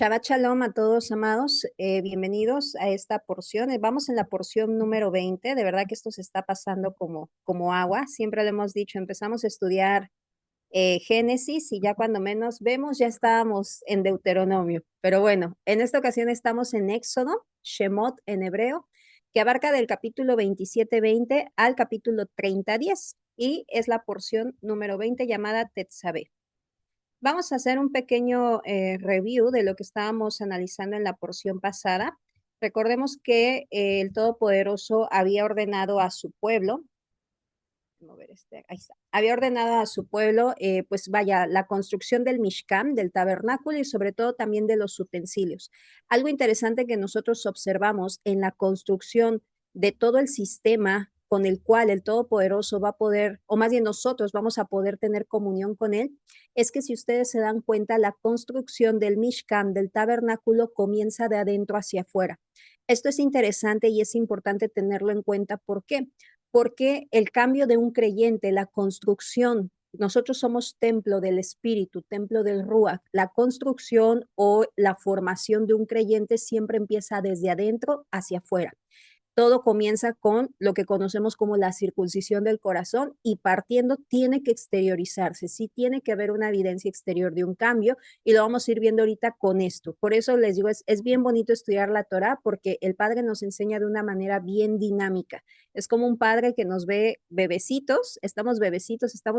Shabbat Shalom a todos, amados. Bienvenidos a esta porción. Vamos en la porción número 20. De verdad que esto se está pasando como agua. Siempre lo hemos dicho, empezamos a estudiar Génesis y ya cuando menos vemos, ya estábamos en Deuteronomio. Pero bueno, en esta ocasión estamos en Éxodo, Shemot en hebreo, que abarca del capítulo 27-20 al capítulo 30-10 y es la porción número 20 llamada Tetzabeh. Vamos a hacer un pequeño review de lo que estábamos analizando en la porción pasada. Recordemos que el Todopoderoso había ordenado a su pueblo, ahí está, había ordenado a su pueblo, pues vaya, la construcción del Mishkan, del tabernáculo y sobre todo también de los utensilios. Algo interesante que nosotros observamos en la construcción de todo el sistema con el cual el Todopoderoso va a poder, o más bien nosotros vamos a poder tener comunión con él, es que si ustedes se dan cuenta, la construcción del Mishkan, del tabernáculo, comienza de adentro hacia afuera. Esto es interesante y es importante tenerlo en cuenta. ¿Por qué? Porque el cambio de un creyente, la construcción, nosotros somos templo del Espíritu, templo del Ruach, la construcción o la formación de un creyente siempre empieza desde adentro hacia afuera. Todo comienza con lo que conocemos como la circuncisión del corazón y partiendo tiene que exteriorizarse, sí tiene que haber una evidencia exterior de un cambio y lo vamos a ir viendo ahorita con esto. Por eso les digo, es bien bonito estudiar la Torá porque el Padre nos enseña de una manera bien dinámica. Es como un padre que nos ve bebecitos, estamos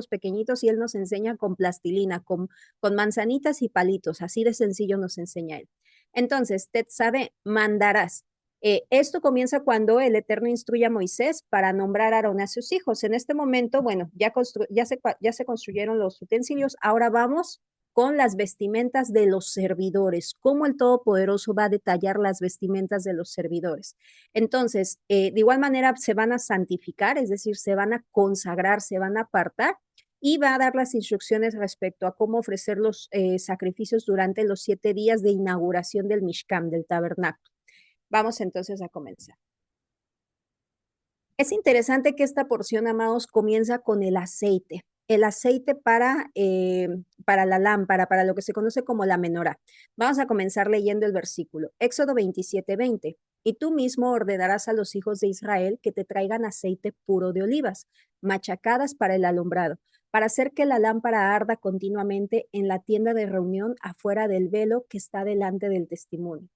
pequeñitos y él nos enseña con plastilina, con manzanitas y palitos, así de sencillo nos enseña él. Entonces, Tetzabeh, mandarás. Esto comienza cuando el Eterno instruye a Moisés para nombrar a Aarón a sus hijos. En este momento, bueno, ya se construyeron los utensilios, ahora vamos con las vestimentas de los servidores, cómo el Todopoderoso va a detallar las vestimentas de los servidores. Entonces, de igual manera se van a santificar, es decir, se van a consagrar, se van a apartar y va a dar las instrucciones respecto a cómo ofrecer los sacrificios durante los 7 días de inauguración del Mishkan, del tabernáculo. Vamos entonces a comenzar. Es interesante que esta porción, amados, comienza con el aceite para la lámpara, para lo que se conoce como la menorá. Vamos a comenzar leyendo el versículo. Éxodo 27:20. Y tú mismo ordenarás a los hijos de Israel que te traigan aceite puro de olivas, machacadas para el alumbrado, para hacer que la lámpara arda continuamente en la tienda de reunión afuera del velo que está delante del testimonio.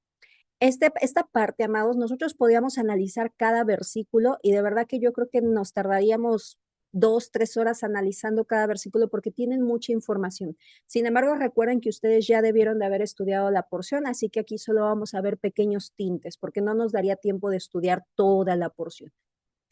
Esta parte, amados, nosotros podíamos analizar cada versículo y de verdad que yo creo que nos tardaríamos 2, 3 horas analizando cada versículo porque tienen mucha información. Sin embargo, recuerden que ustedes ya debieron de haber estudiado la porción, así que aquí solo vamos a ver pequeños tintes porque no nos daría tiempo de estudiar toda la porción.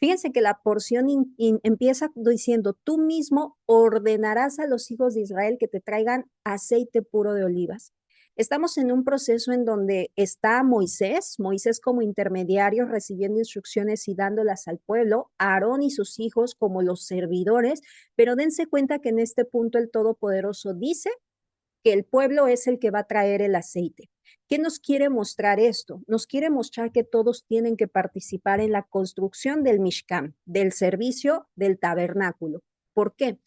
Fíjense que la porción empieza diciendo, tú mismo ordenarás a los hijos de Israel que te traigan aceite puro de olivas. Estamos en un proceso en donde está Moisés como intermediario recibiendo instrucciones y dándolas al pueblo, Aarón y sus hijos como los servidores, pero dense cuenta que en este punto el Todopoderoso dice que el pueblo es el que va a traer el aceite. ¿Qué nos quiere mostrar esto? Nos quiere mostrar que todos tienen que participar en la construcción del Mishkan, del servicio del tabernáculo. ¿Por qué?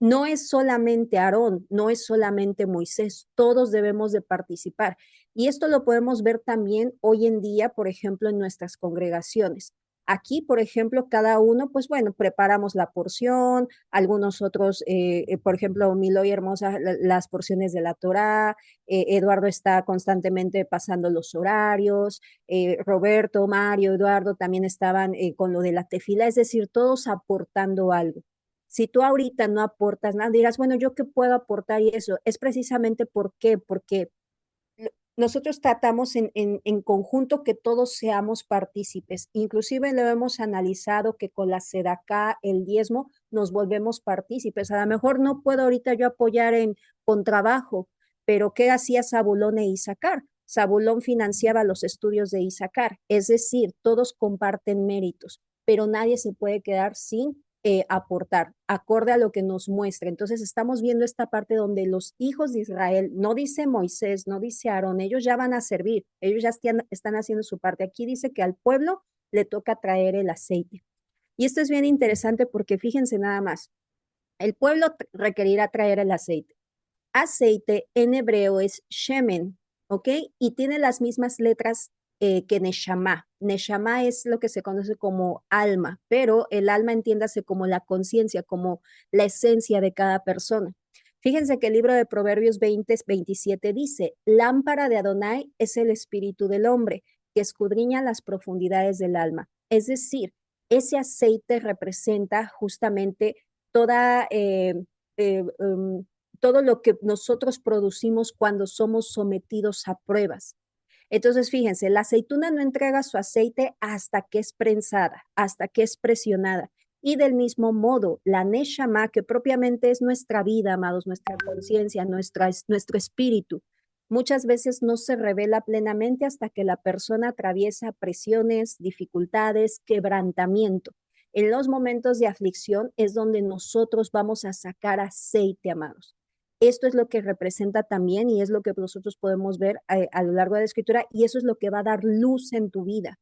No es solamente Aarón, no es solamente Moisés, todos debemos de participar. Y esto lo podemos ver también hoy en día, por ejemplo, en nuestras congregaciones. Aquí, por ejemplo, cada uno, pues bueno, preparamos la porción, algunos otros, por ejemplo, Milo y Hermosa, las porciones de la Torá, Eduardo está constantemente pasando los horarios, Roberto, Mario, Eduardo también estaban con lo de la tefila, es decir, todos aportando algo. Si tú ahorita no aportas nada, dirás, bueno, ¿yo qué puedo aportar? Y eso es precisamente por qué, porque nosotros tratamos en conjunto que todos seamos partícipes. Inclusive lo hemos analizado que con la sedacá, el diezmo, nos volvemos partícipes. A lo mejor no puedo ahorita yo apoyar con trabajo, pero ¿qué hacía Zabulón e Isaacar? Zabulón financiaba los estudios de Isaacar. Es decir, todos comparten méritos, pero nadie se puede quedar sin aportar, acorde a lo que nos muestra. Entonces estamos viendo esta parte donde los hijos de Israel, no dice Moisés, no dice Aarón, ellos ya van a servir, ellos ya están haciendo su parte. Aquí dice que al pueblo le toca traer el aceite. Y esto es bien interesante porque fíjense nada más, el pueblo requerirá traer el aceite. Aceite en hebreo es shemen, ¿ok? Y tiene las mismas letras que Neshama. Neshama es lo que se conoce como alma, pero el alma entiéndase como la conciencia, como la esencia de cada persona. Fíjense que el libro de Proverbios 20:27 dice, lámpara de Adonai es el espíritu del hombre, que escudriña las profundidades del alma. Es decir, ese aceite representa justamente toda, todo lo que nosotros producimos cuando somos sometidos a pruebas. Entonces, fíjense, la aceituna no entrega su aceite hasta que es prensada, hasta que es presionada. Y del mismo modo, la Neshama, que propiamente es nuestra vida, amados, nuestra conciencia, nuestro espíritu, muchas veces no se revela plenamente hasta que la persona atraviesa presiones, dificultades, quebrantamiento. En los momentos de aflicción es donde nosotros vamos a sacar aceite, amados. Esto es lo que representa también y es lo que nosotros podemos ver a lo largo de la escritura y eso es lo que va a dar luz en tu vida.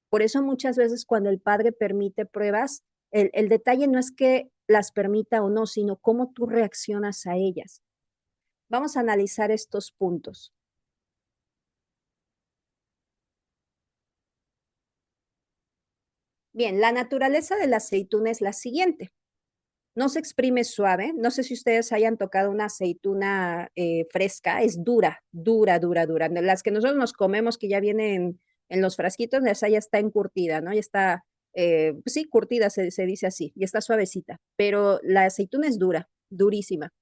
Por eso muchas veces cuando el Padre permite pruebas, el detalle no es que las permita o no, sino cómo tú reaccionas a ellas. Vamos a analizar estos puntos. Bien, la naturaleza de la aceituna es la siguiente. No se exprime suave. No sé si ustedes hayan tocado una aceituna fresca. Es dura, dura, dura, dura. Las que nosotros nos comemos, que ya vienen en los frasquitos, esa ya está encurtida, ¿no? Ya está, pues sí, curtida, se dice así, y está suavecita. Pero la aceituna es dura, durísima.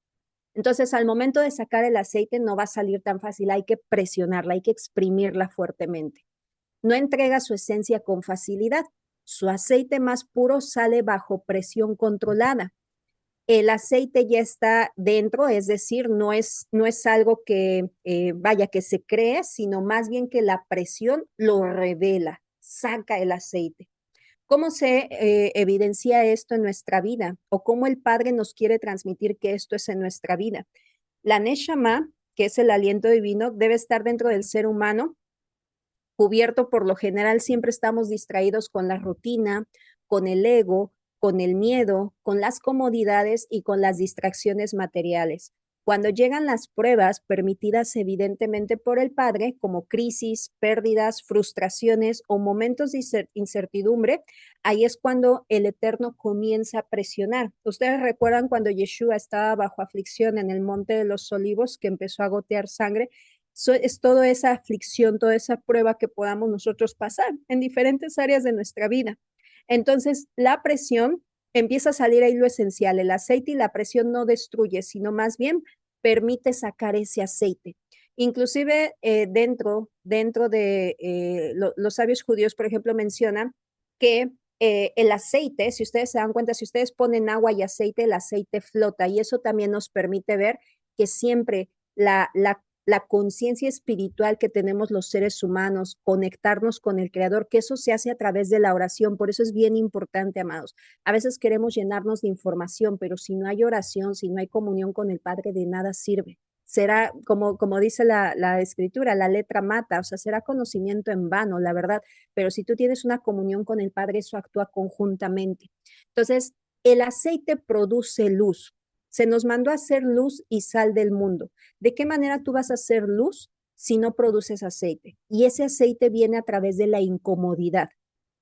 Entonces, al momento de sacar el aceite, no va a salir tan fácil. Hay que presionarla, hay que exprimirla fuertemente. No entrega su esencia con facilidad. Su aceite más puro sale bajo presión controlada. El aceite ya está dentro, es decir, no es algo que vaya, que se cree, sino más bien que la presión lo revela, saca el aceite. ¿Cómo se evidencia esto en nuestra vida? ¿O cómo el Padre nos quiere transmitir que esto es en nuestra vida? La Neshama, que es el aliento divino, debe estar dentro del ser humano, cubierto por lo general, siempre estamos distraídos con la rutina, con el ego, con el miedo, con las comodidades y con las distracciones materiales. Cuando llegan las pruebas permitidas evidentemente por el Padre, como crisis, pérdidas, frustraciones o momentos de incertidumbre, ahí es cuando el Eterno comienza a presionar. Ustedes recuerdan cuando Yeshua estaba bajo aflicción en el Monte de los Olivos, que empezó a gotear sangre. Es toda esa aflicción, toda esa prueba que podamos nosotros pasar en diferentes áreas de nuestra vida. Entonces, la presión empieza a salir ahí lo esencial. El aceite y la presión no destruye, sino más bien permite sacar ese aceite. Inclusive dentro de los sabios judíos, por ejemplo, mencionan que el aceite, si ustedes se dan cuenta, si ustedes ponen agua y aceite, el aceite flota y eso también nos permite ver que siempre la conciencia espiritual que tenemos los seres humanos, conectarnos con el Creador, que eso se hace a través de la oración. Por eso es bien importante, amados. A veces queremos llenarnos de información, pero si no hay oración, si no hay comunión con el Padre, de nada sirve. Será, como dice la escritura, la letra mata, o sea, será conocimiento en vano, la verdad. Pero si tú tienes una comunión con el Padre, eso actúa conjuntamente. Entonces, el aceite produce luz. Se nos mandó a hacer luz y sal del mundo. ¿De qué manera tú vas a hacer luz si no produces aceite? Y ese aceite viene a través de la incomodidad,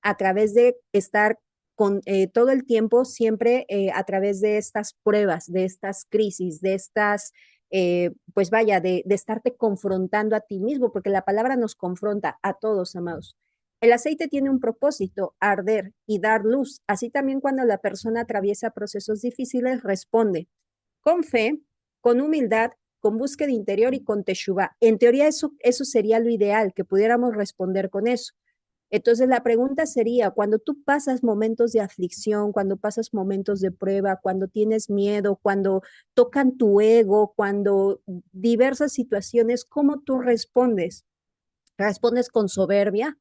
a través de estar con todo el tiempo, siempre a través de estas pruebas, de estas crisis, de estas, pues vaya, de estarte confrontando a ti mismo, porque la palabra nos confronta a todos, amados. El aceite tiene un propósito, arder y dar luz. Así también cuando la persona atraviesa procesos difíciles, responde con fe, con humildad, con búsqueda interior y con teshuva. En teoría eso sería lo ideal, que pudiéramos responder con eso. Entonces la pregunta sería, cuando tú pasas momentos de aflicción, cuando pasas momentos de prueba, cuando tienes miedo, cuando tocan tu ego, cuando diversas situaciones, ¿cómo tú respondes? ¿Respondes con soberbia?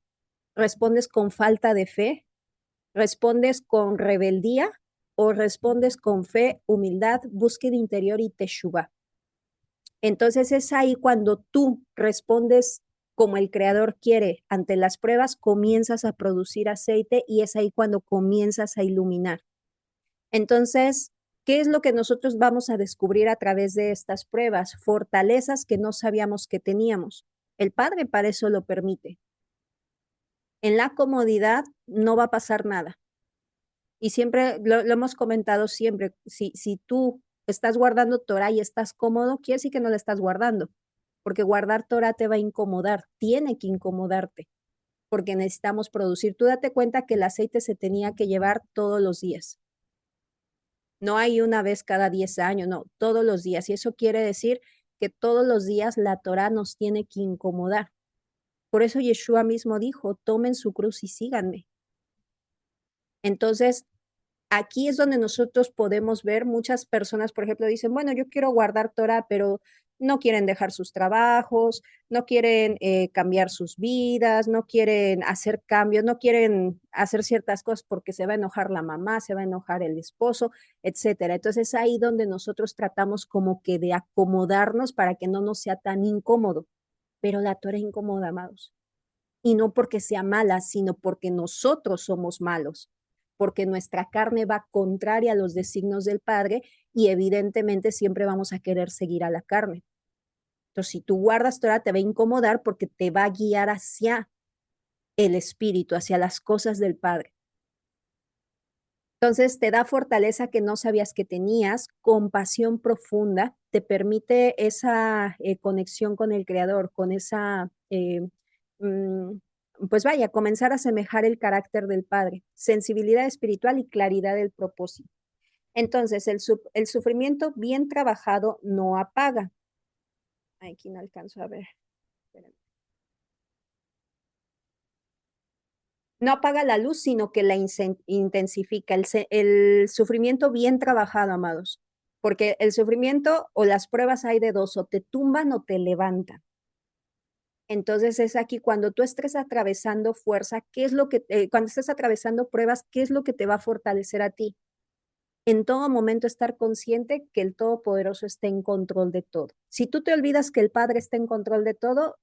¿Respondes con falta de fe? ¿Respondes con rebeldía o respondes con fe, humildad, búsqueda interior y teshuva? Entonces es ahí cuando tú respondes como el creador quiere ante las pruebas, comienzas a producir aceite y es ahí cuando comienzas a iluminar. Entonces, ¿Qué es lo que nosotros vamos a descubrir a través de estas pruebas? Fortalezas que no sabíamos que teníamos. El Padre para eso lo permite. En la comodidad no va a pasar nada. Y siempre lo hemos comentado siempre, si tú estás guardando Torah y estás cómodo, quiere decir que no la estás guardando, porque guardar Torah te va a incomodar, tiene que incomodarte, porque necesitamos producir. Tú date cuenta que el aceite se tenía que llevar todos los días. No hay una vez cada 10 años, no, todos los días. Y eso quiere decir que todos los días la Torah nos tiene que incomodar. Por eso Yeshua mismo dijo, tomen su cruz y síganme. Entonces, aquí es donde nosotros podemos ver muchas personas, por ejemplo, dicen, bueno, yo quiero guardar Torah, pero no quieren dejar sus trabajos, no quieren cambiar sus vidas, no quieren hacer cambios, no quieren hacer ciertas cosas porque se va a enojar la mamá, se va a enojar el esposo, etcétera. Entonces ahí donde nosotros tratamos como que de acomodarnos para que no nos sea tan incómodo, pero la Torah es incómoda, amados, y no porque sea mala, sino porque nosotros somos malos, porque nuestra carne va contraria a los designios del Padre y evidentemente siempre vamos a querer seguir a la carne. Entonces, si tú guardas Torah, te va a incomodar porque te va a guiar hacia el Espíritu, hacia las cosas del Padre. Entonces, te da fortaleza que no sabías que tenías, compasión profunda, te permite esa conexión con el Creador, con esa mm, pues vaya, comenzar a asemejar el carácter del Padre, sensibilidad espiritual y claridad del propósito. Entonces, el sufrimiento bien trabajado no apaga. Aquí no alcanzo a ver. Espérame. No apaga la luz, sino que la intensifica. El sufrimiento bien trabajado, amados. Porque el sufrimiento o las pruebas hay de dos, o te tumban o te levantan. Entonces es aquí cuando tú estés atravesando fuerza, ¿qué es lo que, cuando estés atravesando pruebas, qué es lo que te va a fortalecer a ti? En todo momento estar consciente que el Todopoderoso está en control de todo. Si tú te olvidas que el Padre está en control de todo,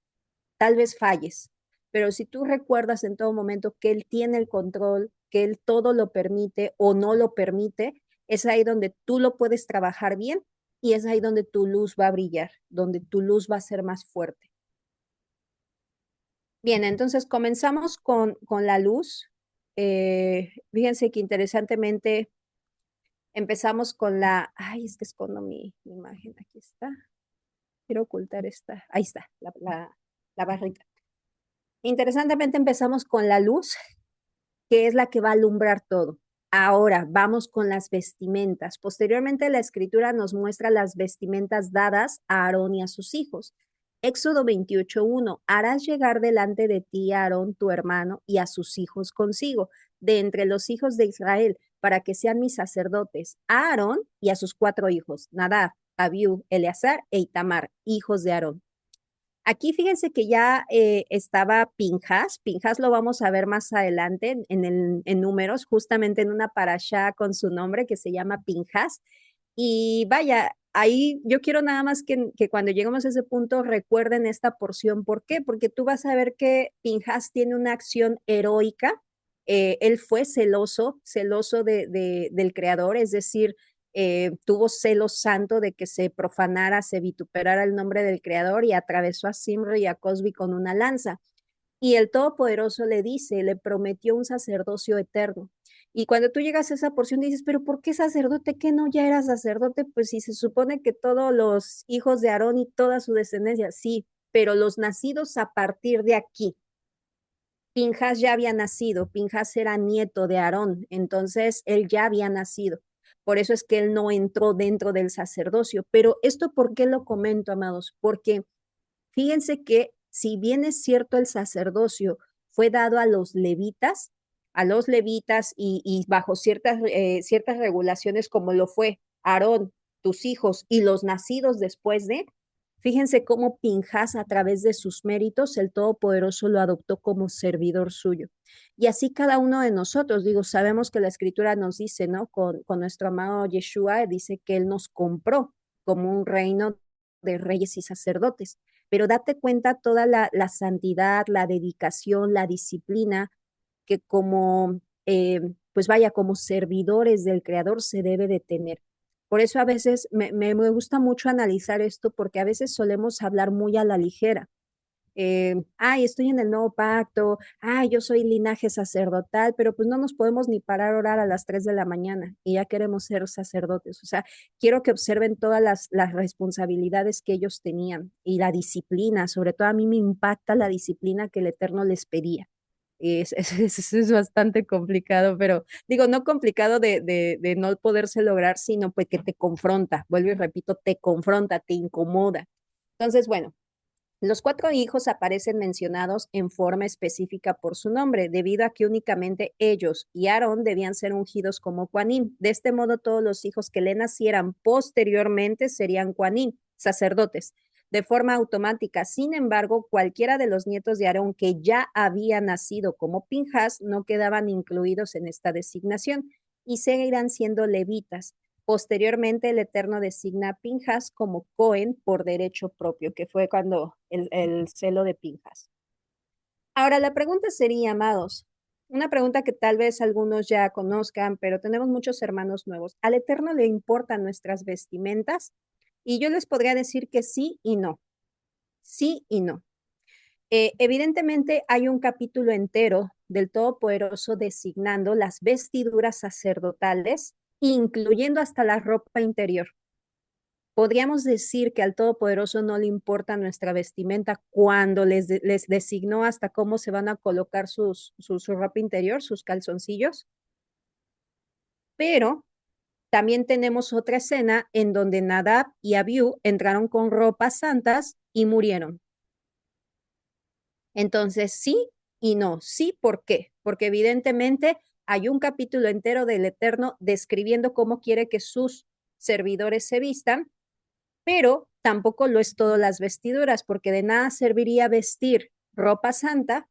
tal vez falles, pero si tú recuerdas en todo momento que Él tiene el control, que Él todo lo permite o no lo permite, es ahí donde tú lo puedes trabajar bien y es ahí donde tu luz va a brillar, donde tu luz va a ser más fuerte. Bien, entonces comenzamos con la luz. Fíjense que interesantemente empezamos con ay, es que escondo mi imagen, aquí está. Quiero ocultar esta, ahí está, la barrita. Interesantemente empezamos con la luz, que es la que va a alumbrar todo. Ahora vamos con las vestimentas. Posteriormente la escritura nos muestra las vestimentas dadas a Aarón y a sus hijos. Éxodo 28:1, harás llegar delante de ti a Aarón tu hermano y a sus hijos consigo, de entre los hijos de Israel, para que sean mis sacerdotes, a Aarón y a sus 4 hijos, Nadab, Abiú, Eleazar e Itamar, hijos de Aarón. Aquí fíjense que ya estaba Pinjas. Pinjas lo vamos a ver más adelante en números, justamente en una parashá con su nombre que se llama Pinjas. Y vaya, ahí yo quiero nada más que cuando lleguemos a ese punto recuerden esta porción. ¿Por qué? Porque tú vas a ver que Pinjas tiene una acción heroica. Él fue celoso, celoso del creador, es decir, tuvo celo santo de que se profanara, se vituperara el nombre del creador y atravesó a Simri y a Cosbi con una lanza. Y el Todopoderoso le dice, le prometió un sacerdocio eterno. Y cuando tú llegas a esa porción dices, pero ¿por qué sacerdote? ¿Qué no ya era sacerdote? Pues si se supone que todos los hijos de Aarón y toda su descendencia, sí, pero los nacidos a partir de aquí. Pinjas ya había nacido, Pinjas era nieto de Aarón, entonces él ya había nacido. Por eso es que él no entró dentro del sacerdocio. Pero esto, ¿por qué lo comento, amados? Porque fíjense que si bien es cierto el sacerdocio fue dado a los levitas y bajo ciertas regulaciones como lo fue Aarón, tus hijos y los nacidos después de, fíjense cómo Pinjas a través de sus méritos el Todopoderoso lo adoptó como servidor suyo. Y así cada uno de nosotros, digo, sabemos que la escritura nos dice, ¿no? Con nuestro amado Yeshua, dice que Él nos compró como un reino de reyes y sacerdotes. Pero date cuenta toda la santidad, la dedicación, la disciplina que como, pues vaya, como servidores del Creador se debe de tener. Por eso a veces me gusta mucho analizar esto porque a veces solemos hablar muy a la ligera. Ay, estoy en el nuevo pacto, ay, yo soy linaje sacerdotal, pero pues no nos podemos ni parar a orar a las 3 de la mañana y ya queremos ser sacerdotes. O sea, quiero que observen todas las responsabilidades que ellos tenían y la disciplina, sobre todo a mí me impacta la disciplina que el Eterno les pedía. Es bastante complicado, pero digo, no complicado de no poderse lograr, sino pues que te confronta, vuelvo y repito, te confronta, te incomoda. Entonces, bueno, los cuatro hijos aparecen mencionados en forma específica por su nombre, debido a que únicamente ellos y Aarón debían ser ungidos como Cuanín. De este modo, todos los hijos que le nacieran posteriormente serían Cuanín, sacerdotes, de forma automática. Sin embargo, cualquiera de los nietos de Aarón que ya había nacido como Pinjas no quedaban incluidos en esta designación y seguirán siendo levitas. Posteriormente, el Eterno designa a Pinjas como Cohen por derecho propio, que fue cuando el celo de Pinjas. Ahora, la pregunta sería, amados, una pregunta que tal vez algunos ya conozcan, pero tenemos muchos hermanos nuevos. ¿Al Eterno le importan nuestras vestimentas? Y yo les podría decir que sí y no. Sí y no. Evidentemente hay un capítulo entero del Todopoderoso designando las vestiduras sacerdotales, incluyendo hasta la ropa interior. Podríamos decir que al Todopoderoso no le importa nuestra vestimenta cuando les designó hasta cómo se van a colocar su ropa interior, sus calzoncillos, pero también tenemos otra escena en donde Nadab y Abiú entraron con ropas santas y murieron. Entonces, sí y no. Sí, ¿por qué? Porque evidentemente hay un capítulo entero del Eterno describiendo cómo quiere que sus servidores se vistan, pero tampoco lo es todo las vestiduras, porque de nada serviría vestir ropa santa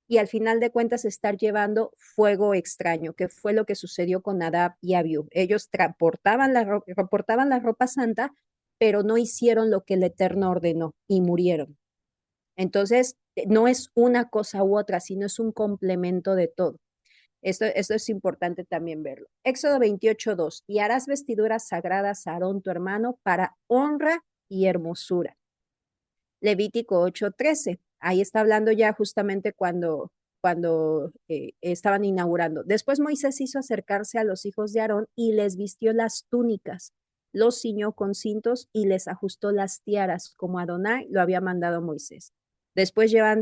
y al final de cuentas estar llevando fuego extraño, que fue lo que sucedió con Nadab y Abiú. Ellos transportaban portaban la ropa santa, pero no hicieron lo que el Eterno ordenó y murieron. Entonces, no es una cosa u otra, sino es un complemento de todo. Esto es importante también verlo. Éxodo 28:2. Y harás vestiduras sagradas a Aarón tu hermano para honra y hermosura. Levítico 8:13. Ahí está hablando ya justamente cuando estaban inaugurando. Después Moisés hizo acercarse a los hijos de Aarón y les vistió las túnicas, los ciñó con cintos y les ajustó las tiaras, como Adonai lo había mandado a Moisés. Después llevan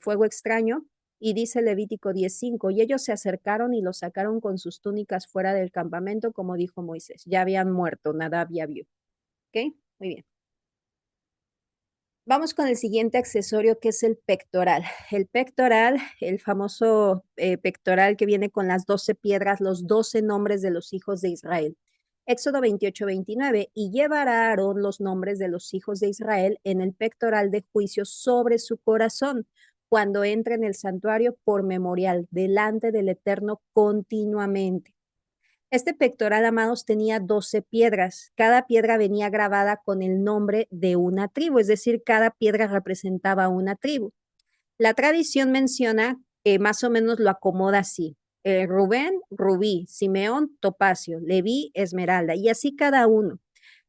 fuego extraño y dice Levítico 10:5, y ellos se acercaron y los sacaron con sus túnicas fuera del campamento, como dijo Moisés. Ya habían muerto Nadab y Abiú. ¿Ok? Muy bien. Vamos con el siguiente accesorio que es el pectoral. El pectoral, el famoso pectoral que viene con las 12 piedras, los 12 nombres de los hijos de Israel. Éxodo 28:29, y llevará a Aarón los nombres de los hijos de Israel en el pectoral de juicio sobre su corazón, cuando entre en el santuario por memorial, delante del Eterno continuamente. Este pectoral, amados, tenía 12 piedras. Cada piedra venía grabada con el nombre de una tribu, es decir, cada piedra representaba una tribu. La tradición menciona, más o menos lo acomoda así. Rubén, rubí, Simeón, topacio, Leví, esmeralda, y así cada uno.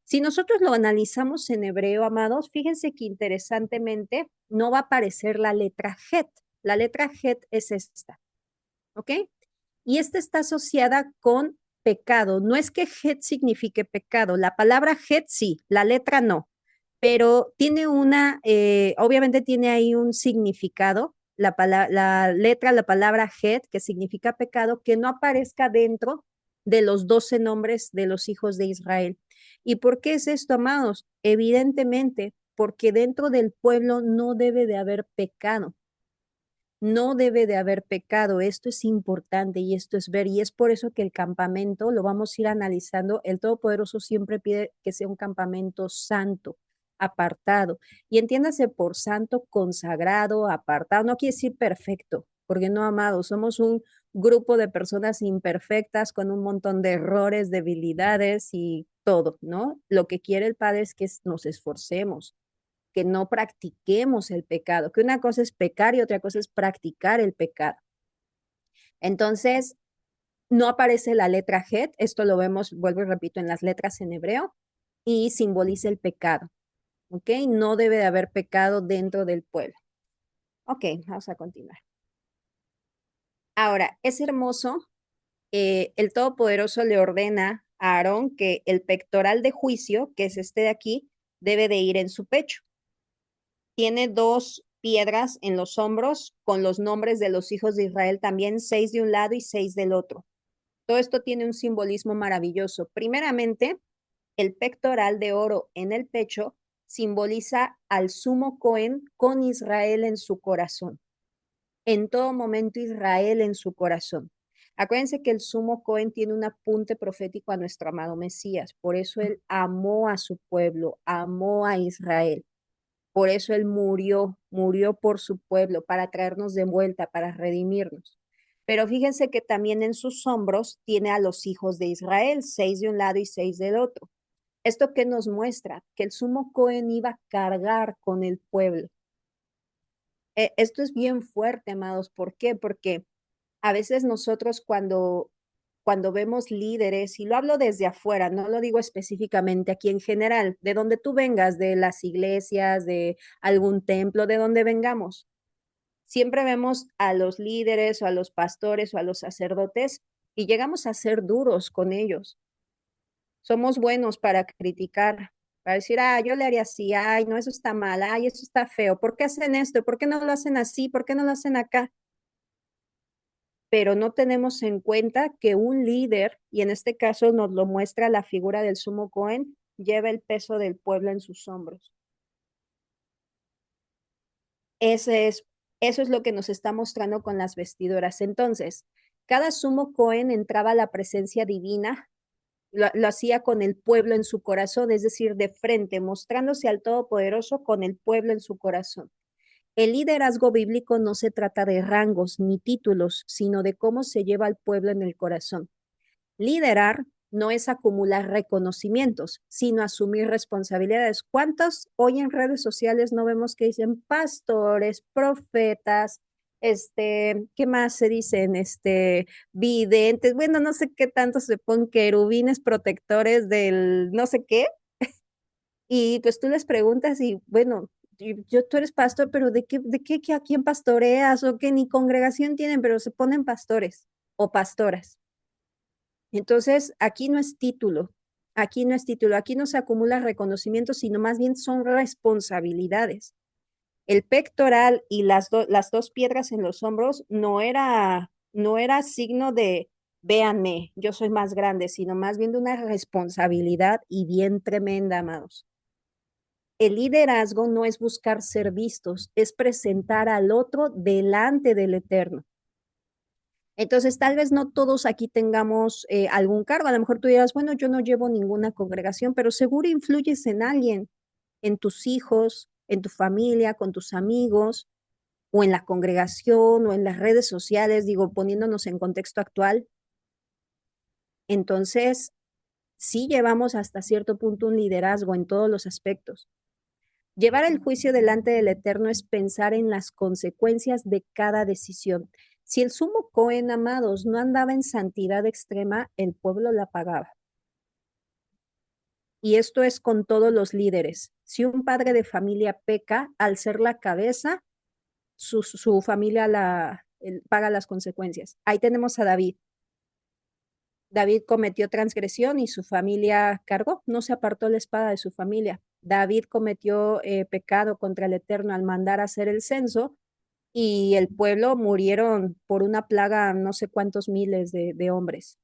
Si nosotros lo analizamos en hebreo, amados, fíjense que interesantemente no va a aparecer la letra Het. La letra Het es esta, ¿ok? Y esta está asociada con pecado. No es que het signifique pecado, la palabra het sí, la letra no, pero tiene obviamente tiene ahí un significado, la letra, la palabra het, que significa pecado, que no aparezca dentro de los 12 nombres de los hijos de Israel. ¿Y por qué es esto, amados? Evidentemente, porque dentro del pueblo no debe de haber pecado. No debe de haber pecado. Esto es importante y esto es ver. Y es por eso que el campamento, lo vamos a ir analizando, el Todopoderoso siempre pide que sea un campamento santo, apartado. Y entiéndase por santo, consagrado, apartado. No quiere decir perfecto, porque no, amados, somos un grupo de personas imperfectas con un montón de errores, debilidades y todo, ¿no? Lo que quiere el Padre es que nos esforcemos, que no practiquemos el pecado, que una cosa es pecar y otra cosa es practicar el pecado. Entonces, No aparece la letra Het, esto lo vemos, vuelvo y repito, en las letras en hebreo, y simboliza el pecado, ¿ok? No debe de haber pecado dentro del pueblo. Ok, vamos a continuar. Ahora, es hermoso, el Todopoderoso le ordena a Aarón que el pectoral de juicio, que es este de aquí, debe de ir en su pecho. Tiene dos piedras en los hombros con los nombres de los hijos de Israel también, 6 de un lado y 6 del otro. Todo esto tiene un simbolismo maravilloso. Primeramente, el pectoral de oro en el pecho simboliza al sumo Cohen con Israel en su corazón. En todo momento Israel en su corazón. Acuérdense que el sumo Cohen tiene un apunte profético a nuestro amado Mesías. Por eso él amó a su pueblo, amó a Israel. Por eso él murió por su pueblo, para traernos de vuelta, para redimirnos. Pero fíjense que también en sus hombros tiene a los hijos de Israel, 6 de un lado y 6 del otro. ¿Esto qué nos muestra? Que el sumo Cohen iba a cargar con el pueblo. Esto es bien fuerte, amados. ¿Por qué? Porque a veces nosotros cuando vemos líderes, y lo hablo desde afuera, no lo digo específicamente aquí en general, de donde tú vengas, de las iglesias, de algún templo, de donde vengamos, siempre vemos a los líderes o a los pastores o a los sacerdotes y llegamos a ser duros con ellos. Somos buenos para criticar, para decir, yo le haría así, ay, no, eso está mal, ay, eso está feo, ¿por qué hacen esto? ¿Por qué no lo hacen así? ¿Por qué no lo hacen acá? Pero no tenemos en cuenta que un líder, y en este caso nos lo muestra la figura del sumo Cohen, lleva el peso del pueblo en sus hombros. Ese es, eso es lo que nos está mostrando con las vestiduras. Entonces, cada sumo Cohen entraba a la presencia divina, lo hacía con el pueblo en su corazón, es decir, de frente, mostrándose al Todopoderoso con el pueblo en su corazón. El liderazgo bíblico no se trata de rangos ni títulos, sino de cómo se lleva al pueblo en el corazón. Liderar no es acumular reconocimientos, sino asumir responsabilidades. ¿Cuántos hoy en redes sociales no vemos que dicen pastores, profetas, qué más se dicen? Videntes, bueno, no sé qué tanto se ponen, querubines protectores del no sé qué, y pues tú les preguntas y bueno, tú eres pastor, pero ¿de qué a quién pastoreas? O que ni congregación tienen, pero se ponen pastores o pastoras. Entonces, aquí no es título, aquí no es título, aquí no se acumula reconocimiento, sino más bien son responsabilidades. El pectoral y las dos piedras en los hombros no era signo de, véanme, yo soy más grande, sino más bien de una responsabilidad y bien tremenda, amados. El liderazgo no es buscar ser vistos, es presentar al otro delante del Eterno. Entonces, tal vez no todos aquí tengamos algún cargo. A lo mejor tú dirás, bueno, yo no llevo ninguna congregación, pero seguro influyes en alguien, en tus hijos, en tu familia, con tus amigos, o en la congregación, o en las redes sociales, digo, poniéndonos en contexto actual. Entonces, sí llevamos hasta cierto punto un liderazgo en todos los aspectos. Llevar el juicio delante del Eterno es pensar en las consecuencias de cada decisión. Si el sumo Cohen, amados, no andaba en santidad extrema, el pueblo la pagaba. Y esto es con todos los líderes. Si un padre de familia peca, al ser la cabeza, su familia paga las consecuencias. Ahí tenemos a David. David cometió transgresión y su familia cargó, no se apartó la espada de su familia. David cometió pecado contra el Eterno al mandar a hacer el censo y el pueblo murieron por una plaga no sé cuántos miles de hombres.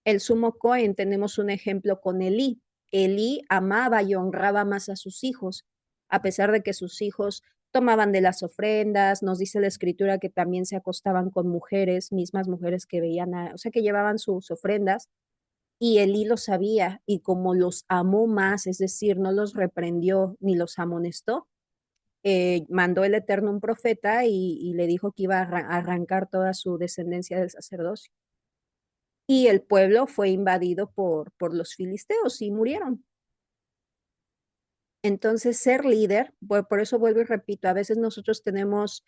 El sumo Cohen, tenemos un ejemplo con Elí. Elí amaba y honraba más a sus hijos, a pesar de que sus hijos tomaban de las ofrendas, nos dice la escritura que también se acostaban con mujeres, mismas mujeres que veían, o sea, que llevaban sus ofrendas, y Elí lo sabía, y como los amó más, es decir, no los reprendió ni los amonestó, mandó el Eterno un profeta y le dijo que iba a arrancar toda su descendencia del sacerdocio. Y el pueblo fue invadido por los filisteos y murieron. Entonces, ser líder, por eso vuelvo y repito, a veces nosotros tenemos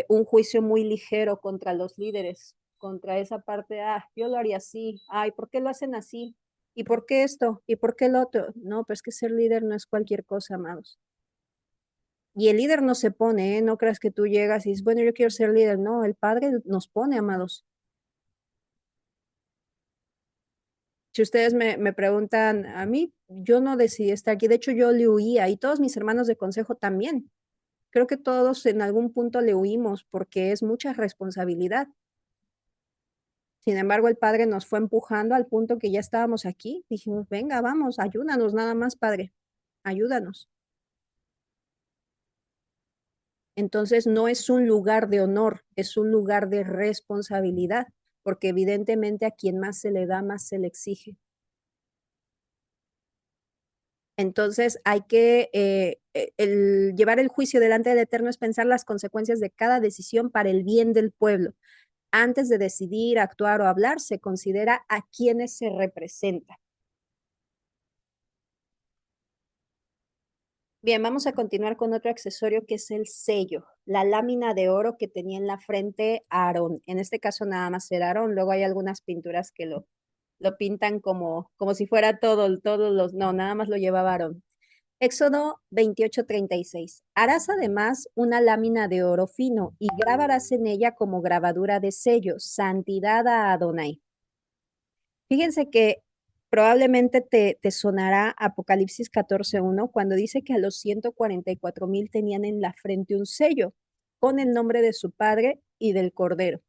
un juicio muy ligero contra los líderes, contra esa parte, yo lo haría así, ay, ¿por qué lo hacen así? ¿Y por qué esto? ¿Y por qué el otro? No, pues que ser líder no es cualquier cosa, amados. Y el líder no se pone, ¿eh? No creas que tú llegas y dices, bueno, yo quiero ser líder. No, el Padre nos pone, amados. Si ustedes me preguntan a mí, yo no decidí estar aquí. De hecho, yo le huía y todos mis hermanos de consejo también. Creo que todos en algún punto le huimos porque es mucha responsabilidad. Sin embargo, el Padre nos fue empujando al punto que ya estábamos aquí. Dijimos, venga, vamos, ayúdanos nada más, Padre, ayúdanos. Entonces, no es un lugar de honor, es un lugar de responsabilidad, porque evidentemente a quien más se le da, más se le exige. Entonces, hay que, el llevar el juicio delante del Eterno es pensar las consecuencias de cada decisión para el bien del pueblo. Antes de decidir, actuar o hablar, se considera a quienes se representa. Bien, vamos a continuar con otro accesorio que es el sello, la lámina de oro que tenía en la frente Aarón. En este caso nada más era Aarón, luego hay algunas pinturas que lo pintan como si fuera todos los, no, nada más lo llevaba Aarón. Éxodo 28:36. Harás además una lámina de oro fino y grabarás en ella como grabadura de sello, santidad a Adonai. Fíjense que probablemente te sonará Apocalipsis 14:1 cuando dice que a los 144,000 tenían en la frente un sello con el nombre de su padre y del cordero.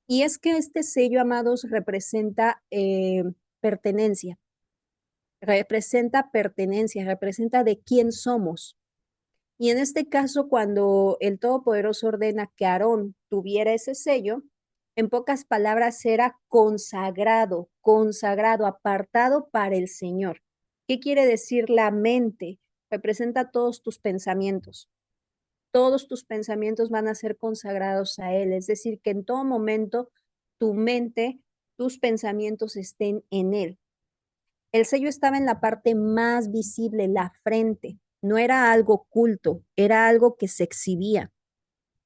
Y es que este sello, amados, representa pertenencia, representa de quién somos. Y en este caso, cuando el Todopoderoso ordena que Aarón tuviera ese sello, en pocas palabras era consagrado, consagrado, apartado para el Señor. ¿Qué quiere decir la mente? Representa todos tus pensamientos. Todos tus pensamientos van a ser consagrados a Él. Es decir, que en todo momento tu mente, tus pensamientos estén en Él. El sello estaba en la parte más visible, la frente. No era algo oculto, era algo que se exhibía.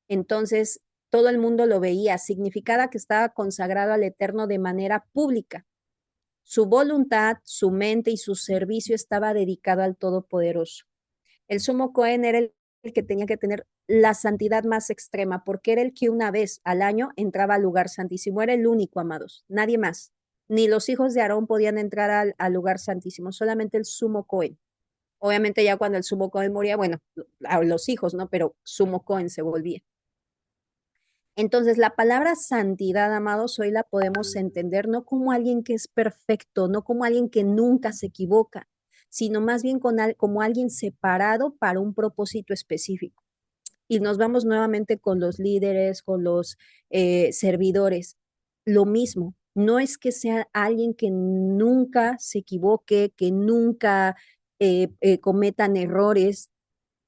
Entonces, todo el mundo lo veía, significaba que estaba consagrado al Eterno de manera pública. Su voluntad, su mente y su servicio estaba dedicado al Todopoderoso. El sumo Cohen era el que tenía que tener la santidad más extrema, porque era el que una vez al año entraba al lugar santísimo. Era el único, amados, nadie más. Ni los hijos de Aarón podían entrar al lugar santísimo, solamente el sumo Cohen. Obviamente ya cuando el sumo Cohen moría, bueno, a los hijos, ¿no? Pero sumo Cohen se volvía. Entonces, la palabra santidad, amados, hoy la podemos entender no como alguien que es perfecto, no como alguien que nunca se equivoca, sino más bien como alguien separado para un propósito específico. Y nos vamos nuevamente con los líderes, con los servidores. Lo mismo, no es que sea alguien que nunca se equivoque, que nunca cometan errores,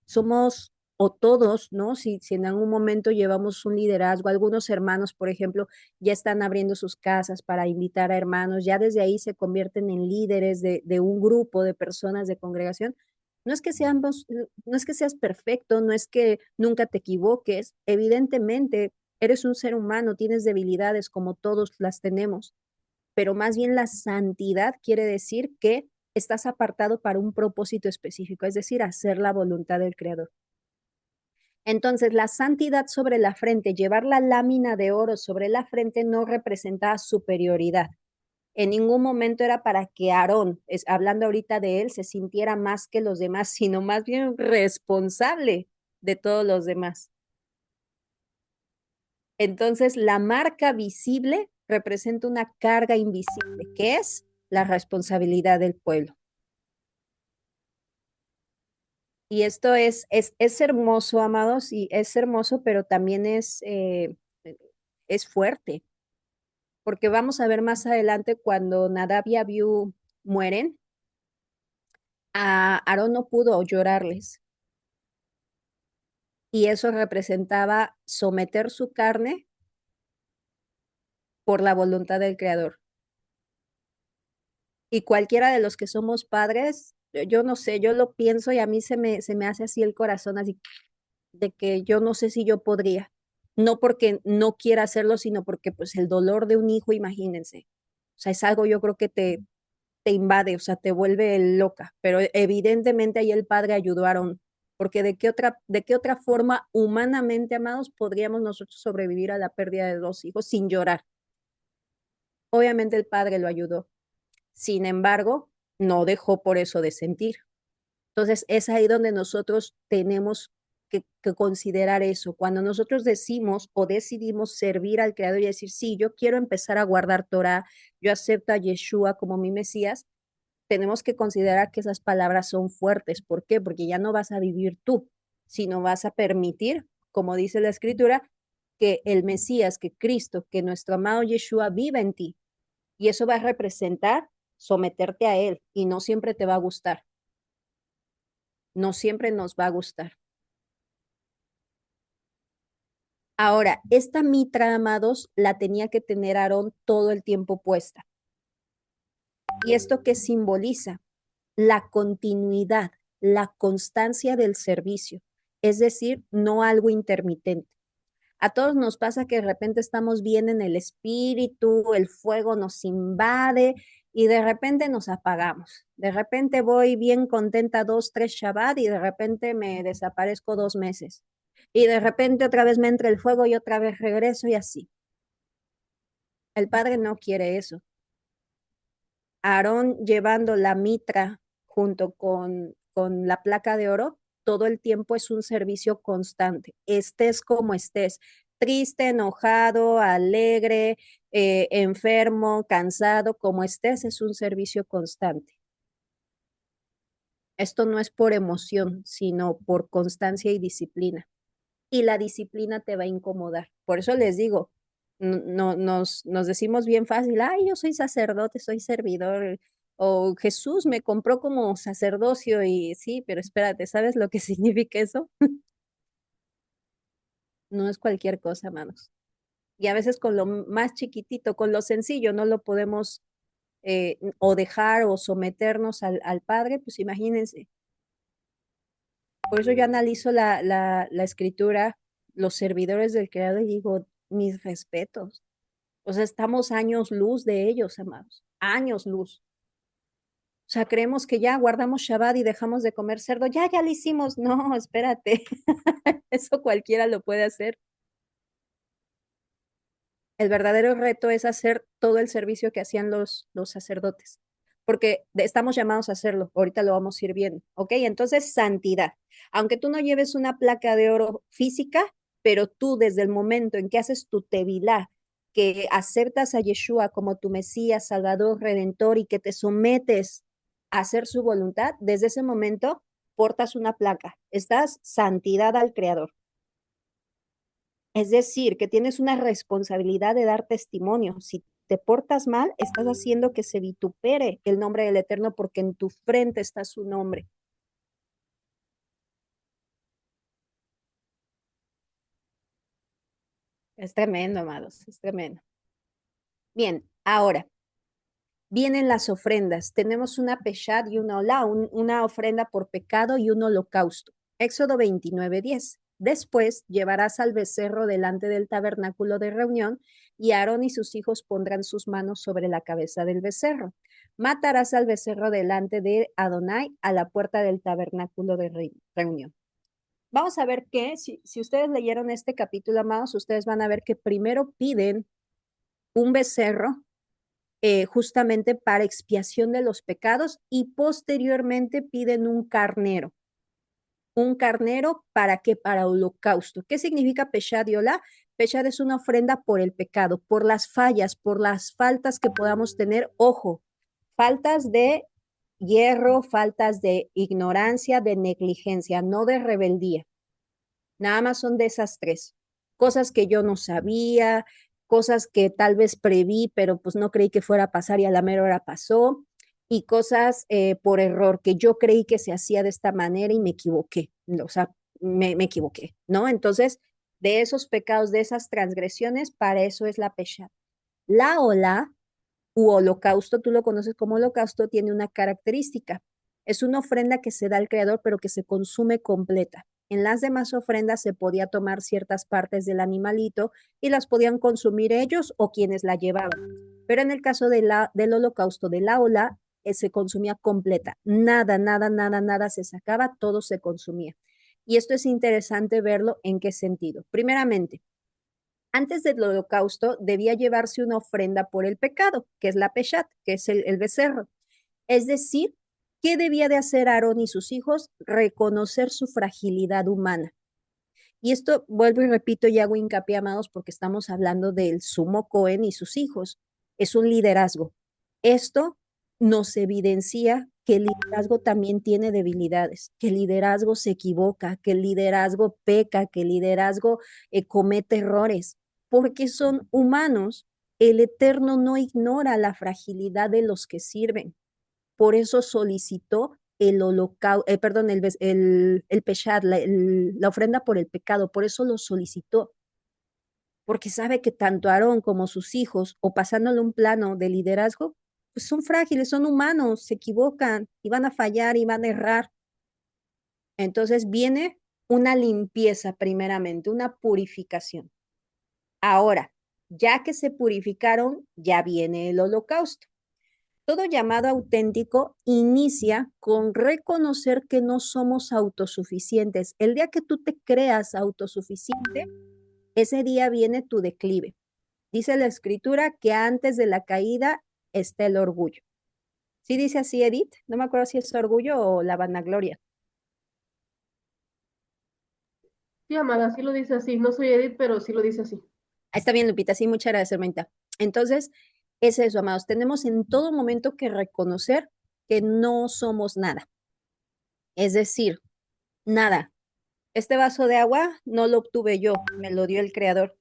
somos o todos, ¿no? Si en algún momento llevamos un liderazgo, algunos hermanos, por ejemplo, ya están abriendo sus casas para invitar a hermanos, ya desde ahí se convierten en líderes de un grupo de personas de congregación. No es que seas perfecto, no es que nunca te equivoques, evidentemente eres un ser humano, tienes debilidades como todos las tenemos, pero más bien la santidad quiere decir que estás apartado para un propósito específico, es decir, hacer la voluntad del Creador. Entonces, la santidad sobre la frente, llevar la lámina de oro sobre la frente no representaba superioridad. En ningún momento era para que Aarón, hablando ahorita de él, se sintiera más que los demás, sino más bien responsable de todos los demás. Entonces, la marca visible representa una carga invisible, que es la responsabilidad del pueblo. Y esto es hermoso, amados, y es hermoso, pero también es fuerte, porque vamos a ver más adelante cuando Nadab y Abiú mueren, a Aarón no pudo llorarles, y eso representaba someter su carne por la voluntad del Creador. Y cualquiera de los que somos padres, yo no sé, yo lo pienso y a mí se me hace así el corazón, así de que yo no sé si yo podría. no porque no quiera hacerlo, sino porque pues el dolor de un hijo, imagínense. O sea, es algo yo creo que te invade, o sea, te vuelve loca, pero evidentemente ahí el padre ayudó a Aarón, porque de qué otra forma, humanamente amados, podríamos nosotros sobrevivir a la pérdida de dos hijos sin llorar. Obviamente el padre lo ayudó, sin embargo, no dejó por eso de sentir. Entonces, es ahí donde nosotros tenemos que considerar eso. Cuando nosotros decimos o decidimos servir al Creador y decir, sí, yo quiero empezar a guardar Torah, yo acepto a Yeshua como mi Mesías, tenemos que considerar que esas palabras son fuertes. ¿Por qué? Porque ya no vas a vivir tú, sino vas a permitir, como dice la Escritura, que el Mesías, que Cristo, que nuestro amado Yeshua viva en ti. Y eso va a representar someterte a Él y no siempre te va a gustar, no siempre nos va a gustar. Ahora, esta mitra, amados, la tenía que tener Aarón todo el tiempo puesta. ¿Y esto qué simboliza? La continuidad, la constancia del servicio, es decir, no algo intermitente. A todos nos pasa que de repente estamos bien en el espíritu, el fuego nos invade y de repente nos apagamos. De repente voy bien contenta 2, 3 Shabbat y de repente me desaparezco 2 meses. Y de repente otra vez me entra el fuego y otra vez regreso y así. El Padre no quiere eso. Aarón llevando la mitra junto con la placa de oro, todo el tiempo es un servicio constante, estés como estés, triste, enojado, alegre, enfermo, cansado, como estés, es un servicio constante. Esto no es por emoción, sino por constancia y disciplina. Y la disciplina te va a incomodar. Por eso les digo, no, nos decimos bien fácil, ay, yo soy sacerdote, soy servidor, o Jesús me compró como sacerdocio y sí, pero espérate, ¿sabes lo que significa eso? No es cualquier cosa, manos. Y a veces con lo más chiquitito, con lo sencillo, no lo podemos o dejar o someternos al Padre, pues imagínense. Por eso yo analizo la escritura, los servidores del Creador y digo, mis respetos. O sea, estamos años luz de ellos, amados, años luz. O sea, creemos que ya guardamos Shabbat y dejamos de comer cerdo. Ya lo hicimos. No, espérate. Eso cualquiera lo puede hacer. El verdadero reto es hacer todo el servicio que hacían los sacerdotes, porque estamos llamados a hacerlo. Ahorita lo vamos a ir viendo. ¿Ok? Entonces, santidad. Aunque tú no lleves una placa de oro física, pero tú desde el momento en que haces tu tevilá, que aceptas a Yeshua como tu Mesías, Salvador, Redentor y que te sometes a hacer su voluntad, desde ese momento portas una placa. Estás santidad al Creador. Es decir, que tienes una responsabilidad de dar testimonio. Si te portas mal, estás haciendo que se vitupere el nombre del Eterno porque en tu frente está su nombre. Es tremendo, amados, es tremendo. Bien, ahora vienen las ofrendas. Tenemos una peshat y una olá, una ofrenda por pecado y un holocausto. Éxodo 29:10. Después llevarás al becerro delante del tabernáculo de reunión y Aarón y sus hijos pondrán sus manos sobre la cabeza del becerro. Matarás al becerro delante de Adonai a la puerta del tabernáculo de reunión. Vamos a ver que si ustedes leyeron este capítulo, amados, ustedes van a ver que primero piden un becerro justamente para expiación de los pecados y posteriormente piden un carnero. ¿Un carnero para qué? Para holocausto. ¿Qué significa Peshad y Olá? Peshad es una ofrenda por el pecado, por las fallas, por las faltas que podamos tener. Ojo, faltas de hierro, faltas de ignorancia, de negligencia, no de rebeldía. Nada más son de esas tres. Cosas que yo no sabía, cosas que tal vez preví, pero pues no creí que fuera a pasar y a la mera hora pasó, y cosas por error que yo creí que se hacía de esta manera y me equivoqué, o sea, me equivoqué, ¿no? Entonces, de esos pecados, de esas transgresiones, para eso es la pesha. La ola u holocausto, tú lo conoces como holocausto, tiene una característica. Es una ofrenda que se da al Creador, pero que se consume completa. En las demás ofrendas se podía tomar ciertas partes del animalito y las podían consumir ellos o quienes la llevaban. Pero en el caso del holocausto de la ola, se consumía completa. Nada, nada, nada, nada se sacaba, todo se consumía. Y esto es interesante verlo en qué sentido. Primeramente, antes del holocausto debía llevarse una ofrenda por el pecado, que es la peshat, que es el becerro. Es decir, ¿qué debía de hacer Aarón y sus hijos? Reconocer su fragilidad humana. Y esto vuelvo y repito y hago hincapié, amados, porque estamos hablando del sumo Cohen y sus hijos. Es un liderazgo. Esto nos evidencia que el liderazgo también tiene debilidades, que el liderazgo se equivoca, que el liderazgo peca, que el liderazgo comete errores, porque son humanos. El Eterno no ignora la fragilidad de los que sirven. Por eso solicitó el holocausto, perdón, el peshat, la ofrenda por el pecado, por eso lo solicitó, porque sabe que tanto Aarón como sus hijos, o pasándole un plano de liderazgo, pues son frágiles, son humanos, se equivocan y van a fallar y van a errar. Entonces viene una limpieza primeramente, una purificación. Ahora, ya que se purificaron, ya viene el holocausto. Todo llamado auténtico inicia con reconocer que no somos autosuficientes. El día que tú te creas autosuficiente, ese día viene tu declive. Dice la escritura que antes de la caída está el orgullo. ¿Sí dice así, Edith? No me acuerdo si es orgullo o la vanagloria. Sí, amada, sí lo dice así. No soy Edith, pero sí lo dice así. Está bien, Lupita, sí, muchas gracias, hermanita. Entonces, es eso, amados. Tenemos en todo momento que reconocer que no somos nada. Es decir, nada. Este vaso de agua no lo obtuve yo, me lo dio el creador.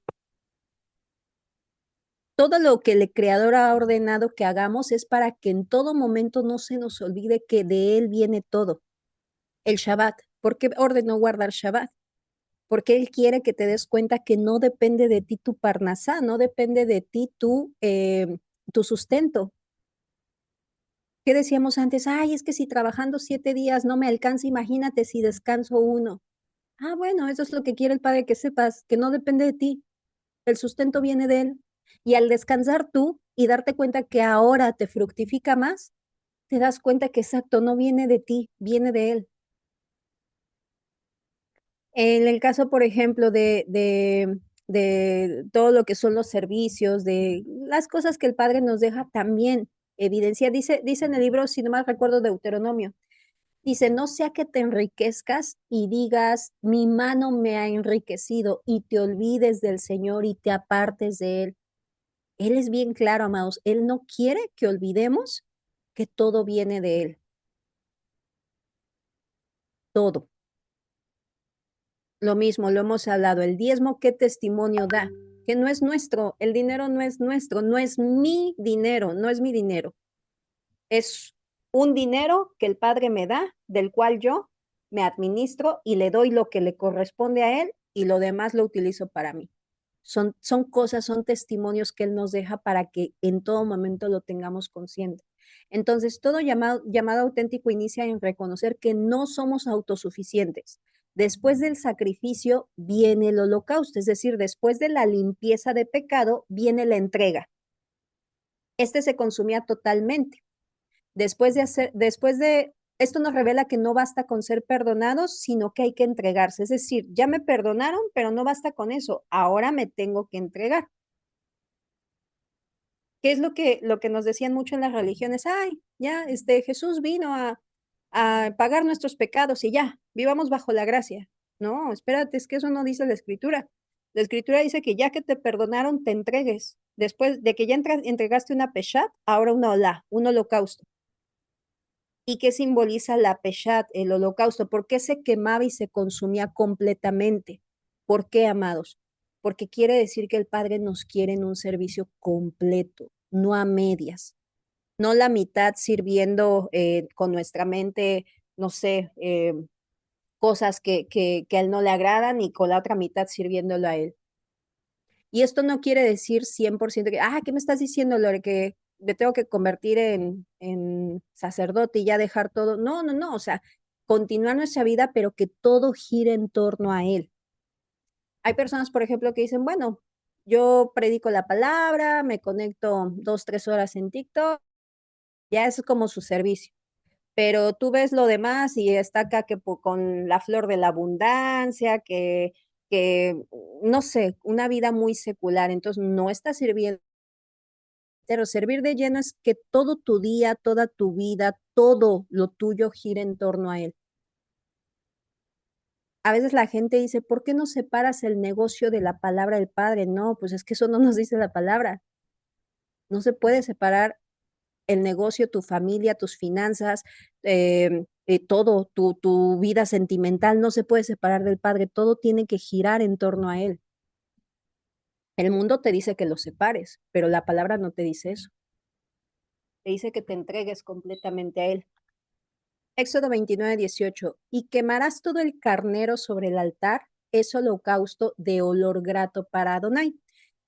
Todo lo que el creador ha ordenado que hagamos es para que en todo momento no se nos olvide que de él viene todo. El Shabbat. ¿Por qué ordenó guardar Shabbat? Porque él quiere que te des cuenta que no depende de ti tu parnasá, no depende de ti tu sustento. ¿Qué decíamos antes? Ay, es que si trabajando 7 días no me alcanza, imagínate si descanso uno. Ah, bueno, eso es lo que quiere el Padre que sepas, que no depende de ti. El sustento viene de él. Y al descansar tú y darte cuenta que ahora te fructifica más, te das cuenta que exacto, no viene de ti, viene de él. En el caso, por ejemplo, de todo lo que son los servicios, de las cosas que el Padre nos deja también evidencia, dice en el libro, si no mal recuerdo, Deuteronomio, dice, no sea que te enriquezcas y digas, mi mano me ha enriquecido y te olvides del Señor y te apartes de Él. Él es bien claro, amados. Él no quiere que olvidemos que todo viene de Él. Todo. Lo mismo, lo hemos hablado. El diezmo, ¿qué testimonio da? Que no es nuestro. El dinero no es nuestro. No es mi dinero. No es mi dinero. Es un dinero que el Padre me da, del cual yo me administro y le doy lo que le corresponde a Él y lo demás lo utilizo para mí. Son cosas, son testimonios que Él nos deja para que en todo momento lo tengamos consciente. Entonces, todo llamado auténtico inicia en reconocer que no somos autosuficientes. Después del sacrificio viene el holocausto, es decir, después de la limpieza de pecado viene la entrega. Este se consumía totalmente. Esto nos revela que no basta con ser perdonados, sino que hay que entregarse. Es decir, ya me perdonaron, pero no basta con eso. Ahora me tengo que entregar. ¿Qué es lo que nos decían mucho en las religiones? Ay, ya, Jesús vino a pagar nuestros pecados y ya, vivamos bajo la gracia. No, espérate, es que eso no dice la escritura. La escritura dice que ya que te perdonaron, te entregues. Después de que ya entregaste una peshat, ahora una olá, un holocausto. ¿Y qué simboliza la peshat, el holocausto? ¿Por qué se quemaba y se consumía completamente? ¿Por qué, amados? Porque quiere decir que el Padre nos quiere en un servicio completo, no a medias, no la mitad sirviendo con nuestra mente, no sé, cosas que a Él no le agradan y con la otra mitad sirviéndolo a Él. Y esto no quiere decir 100% que, ¿qué me estás diciendo, Lore? Que me tengo que convertir en sacerdote y ya dejar todo. No, no, no, o sea, continuar nuestra vida, pero que todo gire en torno a Él. Hay personas, por ejemplo, que dicen, bueno, yo predico la palabra, me conecto 2, 3 horas en TikTok, ya es como su servicio. Pero tú ves lo demás y está acá que con la flor de la abundancia, que, no sé, una vida muy secular, entonces no está sirviendo. Pero servir de lleno es que todo tu día, toda tu vida, todo lo tuyo gira en torno a Él. A veces la gente dice, ¿por qué no separas el negocio de la palabra del Padre? No, pues es que eso no nos dice la palabra. No se puede separar el negocio, tu familia, tus finanzas, todo, tu vida sentimental, no se puede separar del Padre. Todo tiene que girar en torno a Él. El mundo te dice que lo separes, pero la palabra no te dice eso. Te dice que te entregues completamente a Él. Éxodo 29:18. Y quemarás todo el carnero sobre el altar, es holocausto de olor grato para Adonai.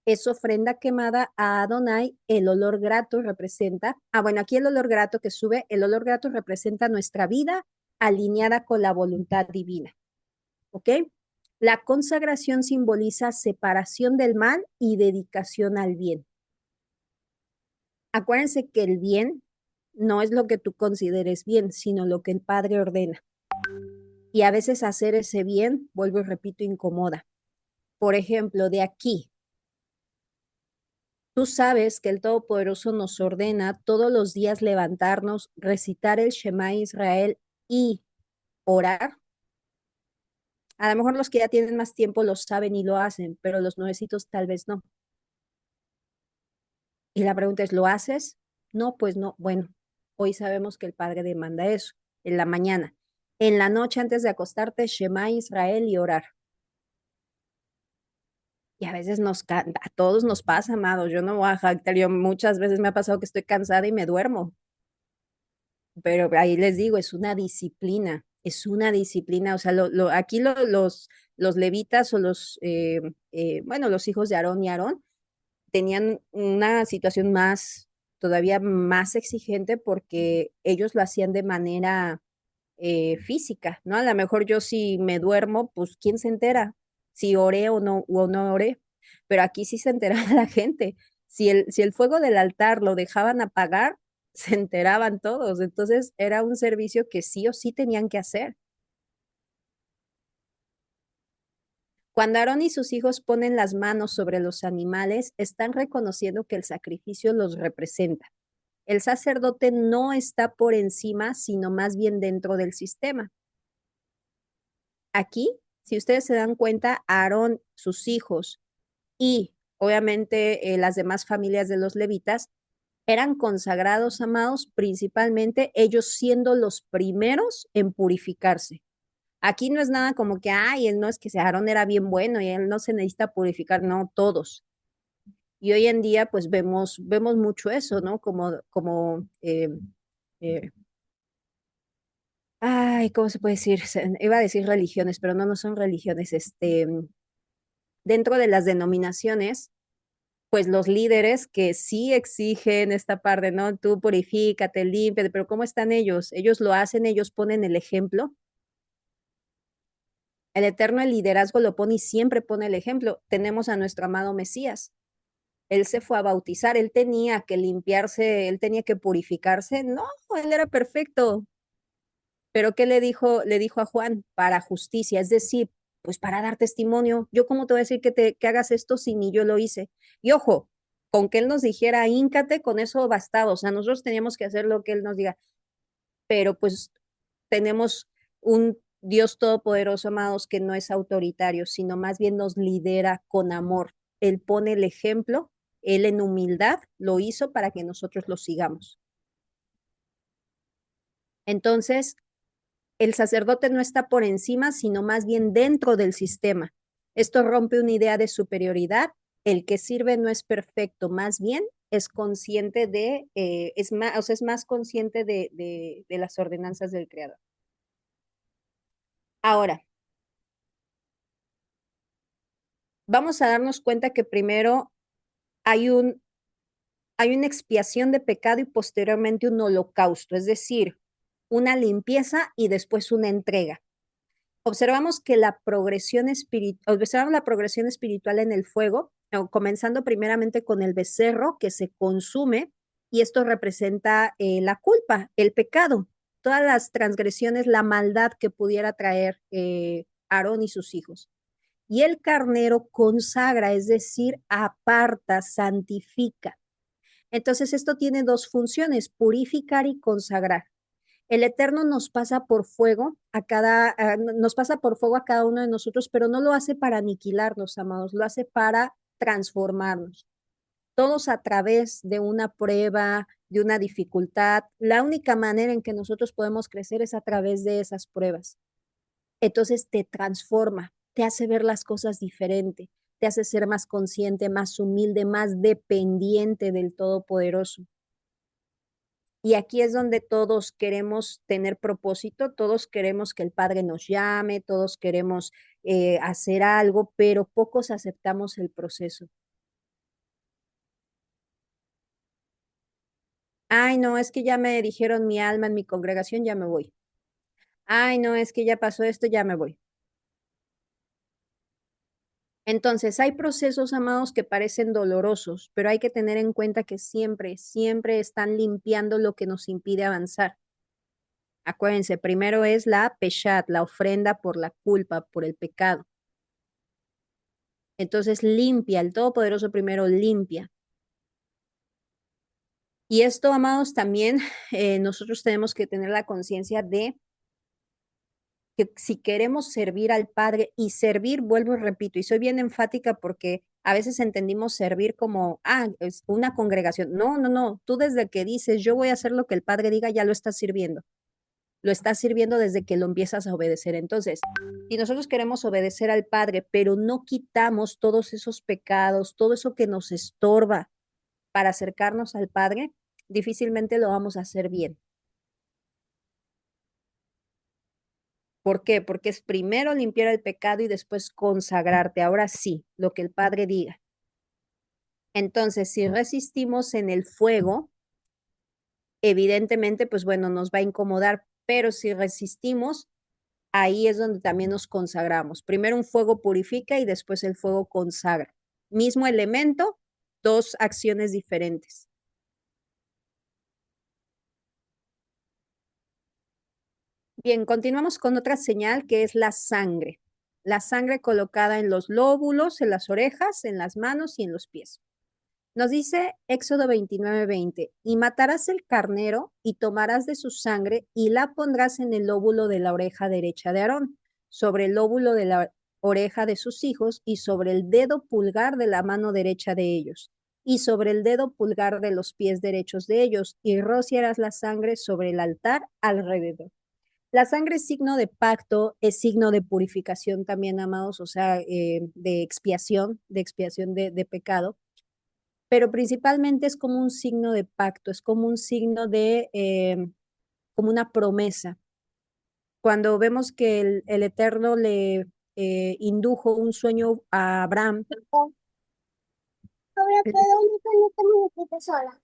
Es ofrenda quemada a Adonai. El olor grato representa, bueno, aquí el olor grato que sube, el olor grato representa nuestra vida alineada con la voluntad divina. ¿Ok? La consagración simboliza separación del mal y dedicación al bien. Acuérdense que el bien no es lo que tú consideres bien, sino lo que el Padre ordena. Y a veces hacer ese bien, vuelvo y repito, incomoda. Por ejemplo, de aquí, tú sabes que el Todopoderoso nos ordena todos los días levantarnos, recitar el Shema Israel y orar. A lo mejor los que ya tienen más tiempo lo saben y lo hacen, pero los nuevecitos tal vez no. Y la pregunta es, ¿lo haces? No, pues no. Bueno, hoy sabemos que el Padre demanda eso, en la mañana. En la noche antes de acostarte, Shema Israel y orar. Y a veces a todos nos pasa, amado. Yo no voy a jactar, yo muchas veces me ha pasado que estoy cansada y me duermo. Pero ahí les digo, es una disciplina. O sea, aquí los levitas o bueno, los hijos de Aarón y Aarón tenían una situación todavía más exigente porque ellos lo hacían de manera física, ¿no? A lo mejor yo si me duermo, pues ¿quién se entera? Si oré o no oré, pero aquí sí se enteraba la gente. Si el fuego del altar lo dejaban apagar, se enteraban todos. Entonces era un servicio que sí o sí tenían que hacer. Cuando Aarón y sus hijos ponen las manos sobre los animales, están reconociendo que el sacrificio los representa. El sacerdote no está por encima, sino más bien dentro del sistema. Aquí, si ustedes se dan cuenta, Aarón, sus hijos y obviamente las demás familias de los levitas eran consagrados, amados, principalmente ellos siendo los primeros en purificarse. Aquí no es nada como que, ay, él no es que Aarón era bien bueno y él no se necesita purificar, no, todos. Y hoy en día, pues vemos mucho eso, ¿no? Eh, ay, ¿cómo se puede decir? Iba a decir religiones, pero no son religiones. Dentro de las denominaciones, pues los líderes que sí exigen esta parte, ¿no? Tú purifícate, límpiate, pero ¿cómo están ellos? Ellos lo hacen, ellos ponen el ejemplo. El Eterno, el liderazgo lo pone y siempre pone el ejemplo. Tenemos a nuestro amado Mesías. Él se fue a bautizar, él tenía que limpiarse, él tenía que purificarse. No, él era perfecto. Pero ¿qué le dijo? Le dijo a Juan, para justicia, es decir, pues para dar testimonio. Yo cómo te voy a decir que hagas esto si ni yo lo hice. Y ojo, con que él nos dijera, híncate, con eso bastaba. O sea, nosotros teníamos que hacer lo que él nos diga. Pero pues tenemos un Dios todopoderoso, amados, que no es autoritario, sino más bien nos lidera con amor. Él pone el ejemplo, él en humildad lo hizo para que nosotros lo sigamos. Entonces, el sacerdote no está por encima, sino más bien dentro del sistema. Esto rompe una idea de superioridad. El que sirve no es perfecto, más bien es consciente es más consciente de las ordenanzas del Creador. Ahora, vamos a darnos cuenta que primero hay hay una expiación de pecado y posteriormente un holocausto, es decir, una limpieza y después una entrega. Observamos la progresión espiritual en el fuego, comenzando primeramente con el becerro que se consume, y esto representa la culpa, el pecado, todas las transgresiones, la maldad que pudiera traer Aarón y sus hijos. Y el carnero consagra, es decir, aparta, santifica. Entonces esto tiene dos funciones, purificar y consagrar. El Eterno nos pasa por fuego nos pasa por fuego a cada uno de nosotros, pero no lo hace para aniquilarnos, amados, lo hace para transformarnos. Todos a través de una prueba, de una dificultad. La única manera en que nosotros podemos crecer es a través de esas pruebas. Entonces te transforma, te hace ver las cosas diferente, te hace ser más consciente, más humilde, más dependiente del Todopoderoso. Y aquí es donde todos queremos tener propósito, todos queremos que el Padre nos llame, todos queremos hacer algo, pero pocos aceptamos el proceso. Ay, no, es que ya me dijeron mi alma en mi congregación, ya me voy. Ay, no, es que ya pasó esto, ya me voy. Entonces, hay procesos, amados, que parecen dolorosos, pero hay que tener en cuenta que siempre, siempre están limpiando lo que nos impide avanzar. Acuérdense, primero es la peshat, la ofrenda por la culpa, por el pecado. Entonces limpia, el Todopoderoso primero limpia. Y esto, amados, también nosotros tenemos que tener la conciencia de que si queremos servir al Padre y servir, vuelvo y repito, y soy bien enfática porque a veces entendimos servir como, es una congregación. No, no, no, tú desde que dices, yo voy a hacer lo que el Padre diga, ya lo estás sirviendo. Lo estás sirviendo desde que lo empiezas a obedecer. Entonces, si nosotros queremos obedecer al Padre, pero no quitamos todos esos pecados, todo eso que nos estorba para acercarnos al Padre, difícilmente lo vamos a hacer bien. ¿Por qué? Porque es primero limpiar el pecado y después consagrarte. Ahora sí, lo que el Padre diga. Entonces, si resistimos en el fuego, evidentemente, pues bueno, nos va a incomodar, pero si resistimos, ahí es donde también nos consagramos. Primero un fuego purifica y después el fuego consagra. Mismo elemento, dos acciones diferentes. Bien, continuamos con otra señal que es la sangre. La sangre colocada en los lóbulos, en las orejas, en las manos y en los pies. Nos dice Éxodo 29:20, y matarás el carnero y tomarás de su sangre y la pondrás en el lóbulo de la oreja derecha de Aarón, sobre el lóbulo de la oreja de sus hijos y sobre el dedo pulgar de la mano derecha de ellos y sobre el dedo pulgar de los pies derechos de ellos, y rociarás la sangre sobre el altar alrededor. La sangre es signo de pacto, es signo de purificación también, amados, o sea, de expiación de pecado, pero principalmente es como un signo de pacto, es como un signo como una promesa. Cuando vemos que el Eterno le indujo un sueño a Abraham, Ahora queda una muñequita sola.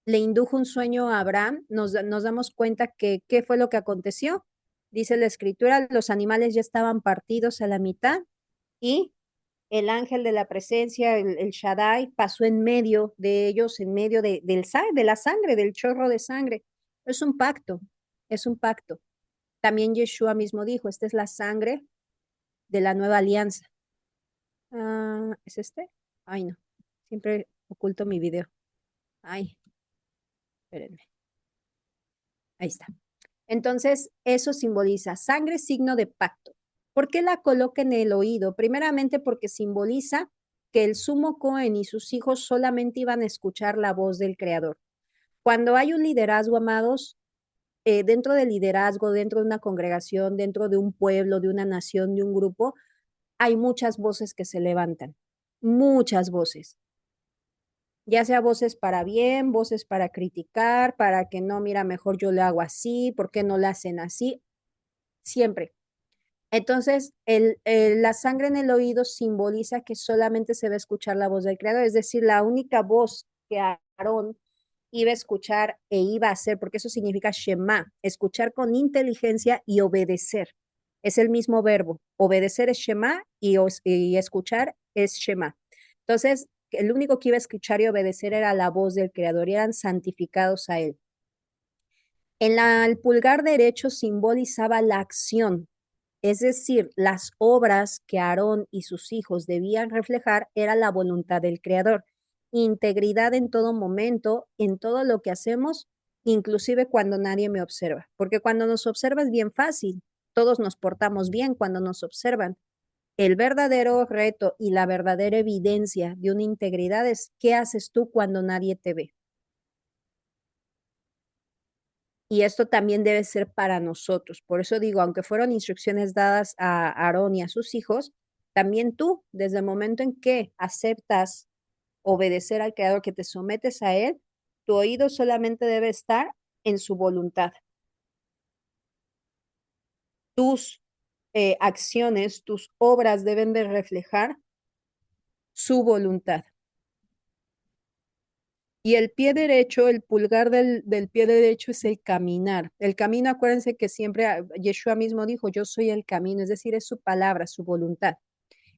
le indujo un sueño a Abraham, nos damos cuenta que qué fue lo que aconteció. Dice la escritura, los animales ya estaban partidos a la mitad y el ángel de la presencia, el Shaddai, pasó en medio de ellos, en medio de la sangre, del chorro de sangre. Es un pacto, es un pacto. También Yeshua mismo dijo, esta es la sangre de la nueva alianza. ¿Es este? Ay, no, siempre oculto mi video. Ay, espérenme. Ahí está. Entonces, eso simboliza sangre, signo de pacto. ¿Por qué la coloca en el oído? Primeramente porque simboliza que el sumo Cohen y sus hijos solamente iban a escuchar la voz del Creador. Cuando hay un liderazgo, amados, dentro del liderazgo, dentro de una congregación, dentro de un pueblo, de una nación, de un grupo, hay muchas voces que se levantan, muchas voces, ya sea voces para bien, voces para criticar, para que no, mira, mejor yo lo hago así, ¿por qué no lo hacen así? Siempre. Entonces, la sangre en el oído simboliza que solamente se va a escuchar la voz del Creador, es decir, la única voz que Aarón iba a escuchar e iba a hacer, porque eso significa Shema, escuchar con inteligencia y obedecer. Es el mismo verbo. Obedecer es Shema y escuchar es Shema. Entonces, el único que iba a escuchar y obedecer era la voz del Creador y eran santificados a él. El pulgar derecho simbolizaba la acción, es decir, las obras que Aarón y sus hijos debían reflejar era la voluntad del Creador. Integridad en todo momento, en todo lo que hacemos, inclusive cuando nadie me observa. Porque cuando nos observa es bien fácil, todos nos portamos bien cuando nos observan. El verdadero reto y la verdadera evidencia de una integridad es qué haces tú cuando nadie te ve. Y esto también debe ser para nosotros. Por eso digo, aunque fueron instrucciones dadas a Aarón y a sus hijos, también tú, desde el momento en que aceptas obedecer al Creador, que te sometes a Él, tu oído solamente debe estar en su voluntad. Tus acciones, tus obras deben de reflejar su voluntad. Y el pie derecho, el pulgar del pie derecho es el caminar. El camino, acuérdense que siempre Yeshua mismo dijo, yo soy el camino, es decir, es su palabra, su voluntad.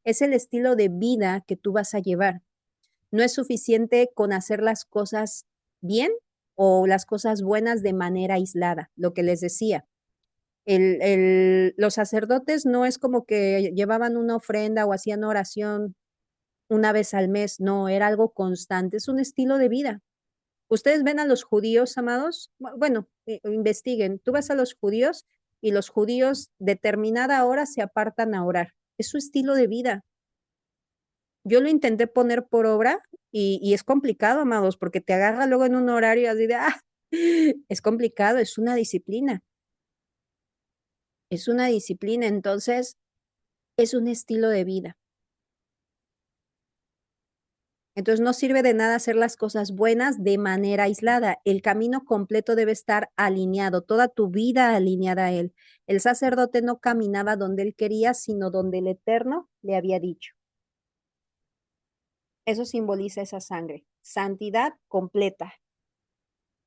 Es el estilo de vida que tú vas a llevar. No es suficiente con hacer las cosas bien o las cosas buenas de manera aislada, lo que les decía. Los sacerdotes no es como que llevaban una ofrenda o hacían oración una vez al mes, no, era algo constante, es un estilo de vida. Ustedes ven a los judíos, amados, bueno, investiguen, tú vas a los judíos y los judíos determinada hora se apartan a orar. Es su estilo de vida. Yo lo intenté poner por obra y es complicado, amados, porque te agarra luego en un horario así de, es complicado, es una disciplina, entonces es un estilo de vida. Entonces no sirve de nada hacer las cosas buenas de manera aislada. El camino completo debe estar alineado, toda tu vida alineada a Él. El sacerdote no caminaba donde él quería, sino donde el Eterno le había dicho. Eso simboliza esa sangre, santidad completa.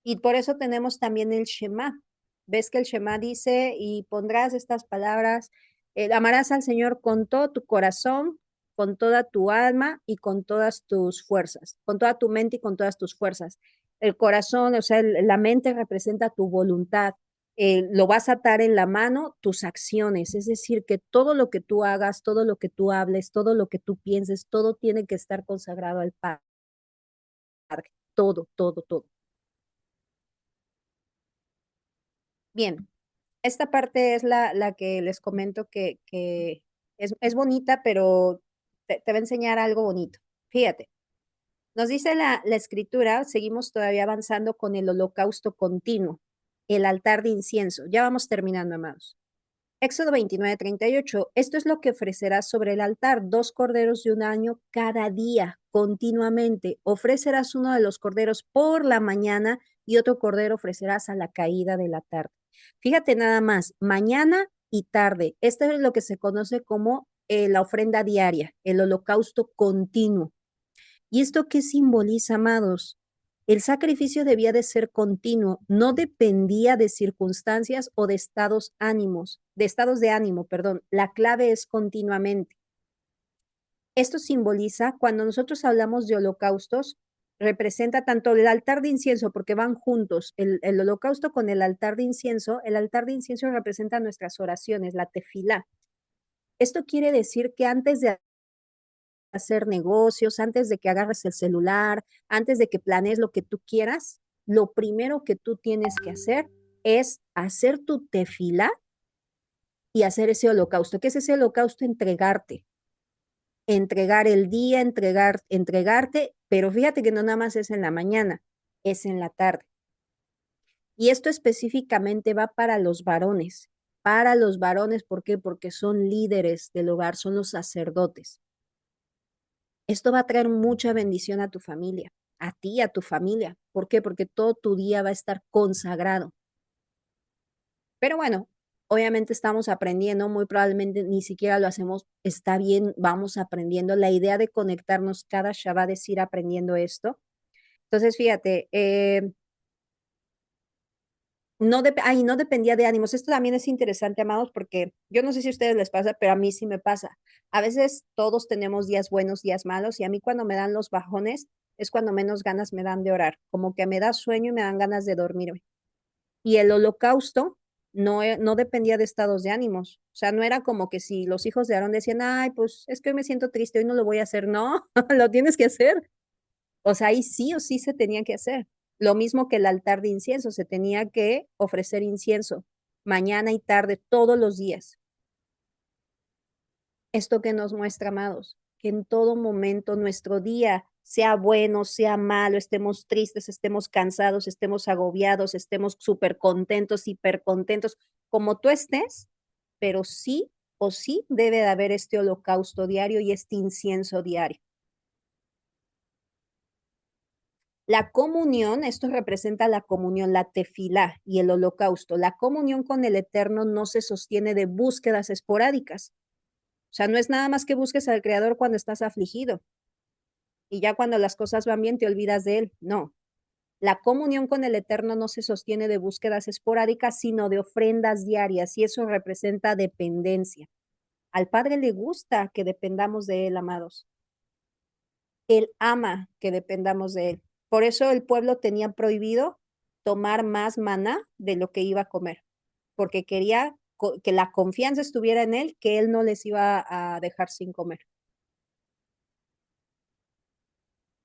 Y por eso tenemos también el Shema. Ves que el Shema dice, y pondrás estas palabras, amarás al Señor con todo tu corazón, con toda tu alma y con todas tus fuerzas, con toda tu mente y con todas tus fuerzas. El corazón, o sea, la mente representa tu voluntad. Lo vas a atar en la mano tus acciones, es decir, que todo lo que tú hagas, todo lo que tú hables, todo lo que tú pienses, todo tiene que estar consagrado al Padre. Todo, todo, todo. Bien, esta parte es la que les comento que es bonita, pero te va a enseñar algo bonito. Fíjate, nos dice la escritura, seguimos todavía avanzando con el holocausto continuo, el altar de incienso. Ya vamos terminando, amados. Éxodo 29:38. Esto es lo que ofrecerás sobre el altar, 2 corderos de un año cada día, continuamente. Ofrecerás uno de los corderos por la mañana y otro cordero ofrecerás a la caída de la tarde. Fíjate nada más, mañana y tarde. Esto es lo que se conoce como la ofrenda diaria, el holocausto continuo. ¿Y esto qué simboliza, amados? El sacrificio debía de ser continuo, no dependía de circunstancias o de estados de ánimo, perdón. La clave es continuamente. Esto simboliza, cuando nosotros hablamos de holocaustos, representa tanto el altar de incienso, porque van juntos, el holocausto con el altar de incienso. El altar de incienso representa nuestras oraciones, la tefilá. Esto quiere decir que antes de hacer negocios, antes de que agarres el celular, antes de que planees lo que tú quieras, lo primero que tú tienes que hacer es hacer tu tefila y hacer ese holocausto. ¿Qué es ese holocausto? Entregarte. Entregar el día, entregarte, pero fíjate que no nada más es en la mañana, es en la tarde. Y esto específicamente va para los varones. Para los varones, ¿por qué? Porque son líderes del hogar, son los sacerdotes. Esto va a traer mucha bendición a tu familia, a ti, a tu familia. ¿Por qué? Porque todo tu día va a estar consagrado. Pero bueno, obviamente estamos aprendiendo, muy probablemente ni siquiera lo hacemos, está bien, vamos aprendiendo. La idea de conectarnos cada Shabbat es ir aprendiendo esto. Entonces, fíjate, no dependía de ánimos. Esto también es interesante, amados, porque yo no sé si a ustedes les pasa, pero a mí sí me pasa. A veces todos tenemos días buenos, días malos, y a mí cuando me dan los bajones es cuando menos ganas me dan de orar, como que me da sueño y me dan ganas de dormirme. Y el holocausto no dependía de estados de ánimos. O sea, no era como que si los hijos de Aarón decían, ay, pues es que hoy me siento triste, hoy no lo voy a hacer. No, lo tienes que hacer. O sea, ahí sí o sí se tenía que hacer. Lo mismo que el altar de incienso, se tenía que ofrecer incienso mañana y tarde, todos los días. Esto que nos muestra, amados, que en todo momento nuestro día, sea bueno, sea malo, estemos tristes, estemos cansados, estemos agobiados, estemos súper contentos, hiper contentos, como tú estés, pero sí o sí debe de haber este holocausto diario y este incienso diario. La comunión, esto representa la comunión, la tefilá y el holocausto. La comunión con el Eterno no se sostiene de búsquedas esporádicas. O sea, no es nada más que busques al Creador cuando estás afligido y ya cuando las cosas van bien te olvidas de Él. No, la comunión con el Eterno no se sostiene de búsquedas esporádicas, sino de ofrendas diarias y eso representa dependencia. Al Padre le gusta que dependamos de Él, amados. Él ama que dependamos de Él. Por eso el pueblo tenía prohibido tomar más maná de lo que iba a comer, porque quería que la confianza estuviera en Él, que Él no les iba a dejar sin comer.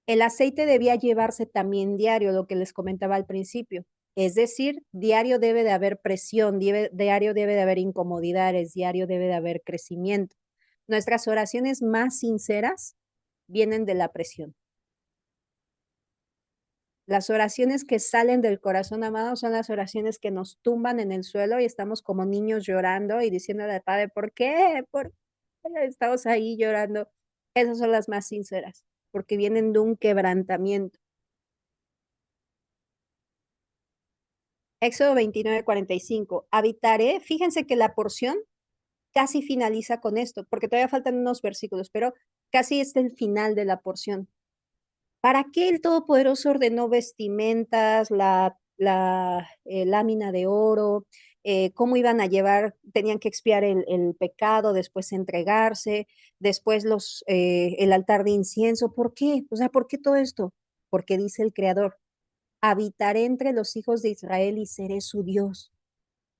El aceite debía llevarse también diario, lo que les comentaba al principio. Es decir, diario debe de haber presión, diario debe de haber incomodidades, diario debe de haber crecimiento. Nuestras oraciones más sinceras vienen de la presión. Las oraciones que salen del corazón amado son las oraciones que nos tumban en el suelo y estamos como niños llorando y diciéndole al Padre, ¿por qué? ¿Por qué estamos ahí llorando? Esas son las más sinceras, porque vienen de un quebrantamiento. Éxodo 29:45. Habitaré, fíjense que la porción casi finaliza con esto, porque todavía faltan unos versículos, pero casi es el final de la porción. ¿Para qué el Todopoderoso ordenó vestimentas, la lámina de oro? ¿Cómo iban a llevar? Tenían que expiar el pecado, después entregarse, después el altar de incienso. ¿Por qué? O sea, ¿por qué todo esto? Porque dice el Creador, habitaré entre los hijos de Israel y seré su Dios.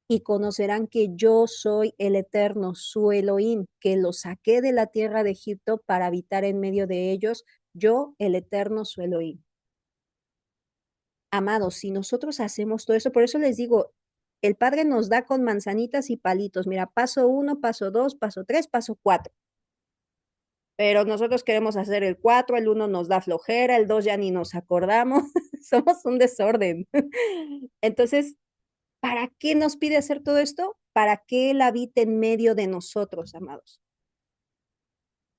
Y conocerán que yo soy el Eterno, su Elohim, que los saqué de la tierra de Egipto para habitar en medio de ellos, yo, el Eterno, su Elohim. Amados, si nosotros hacemos todo eso, por eso les digo, el Padre nos da con manzanitas y palitos. Mira, paso 1, paso 2, paso 3, paso 4. Pero nosotros queremos hacer el 4, el 1 nos da flojera, el 2 ya ni nos acordamos. Somos un desorden. Entonces, ¿para qué nos pide hacer todo esto? Para que Él habite en medio de nosotros, amados.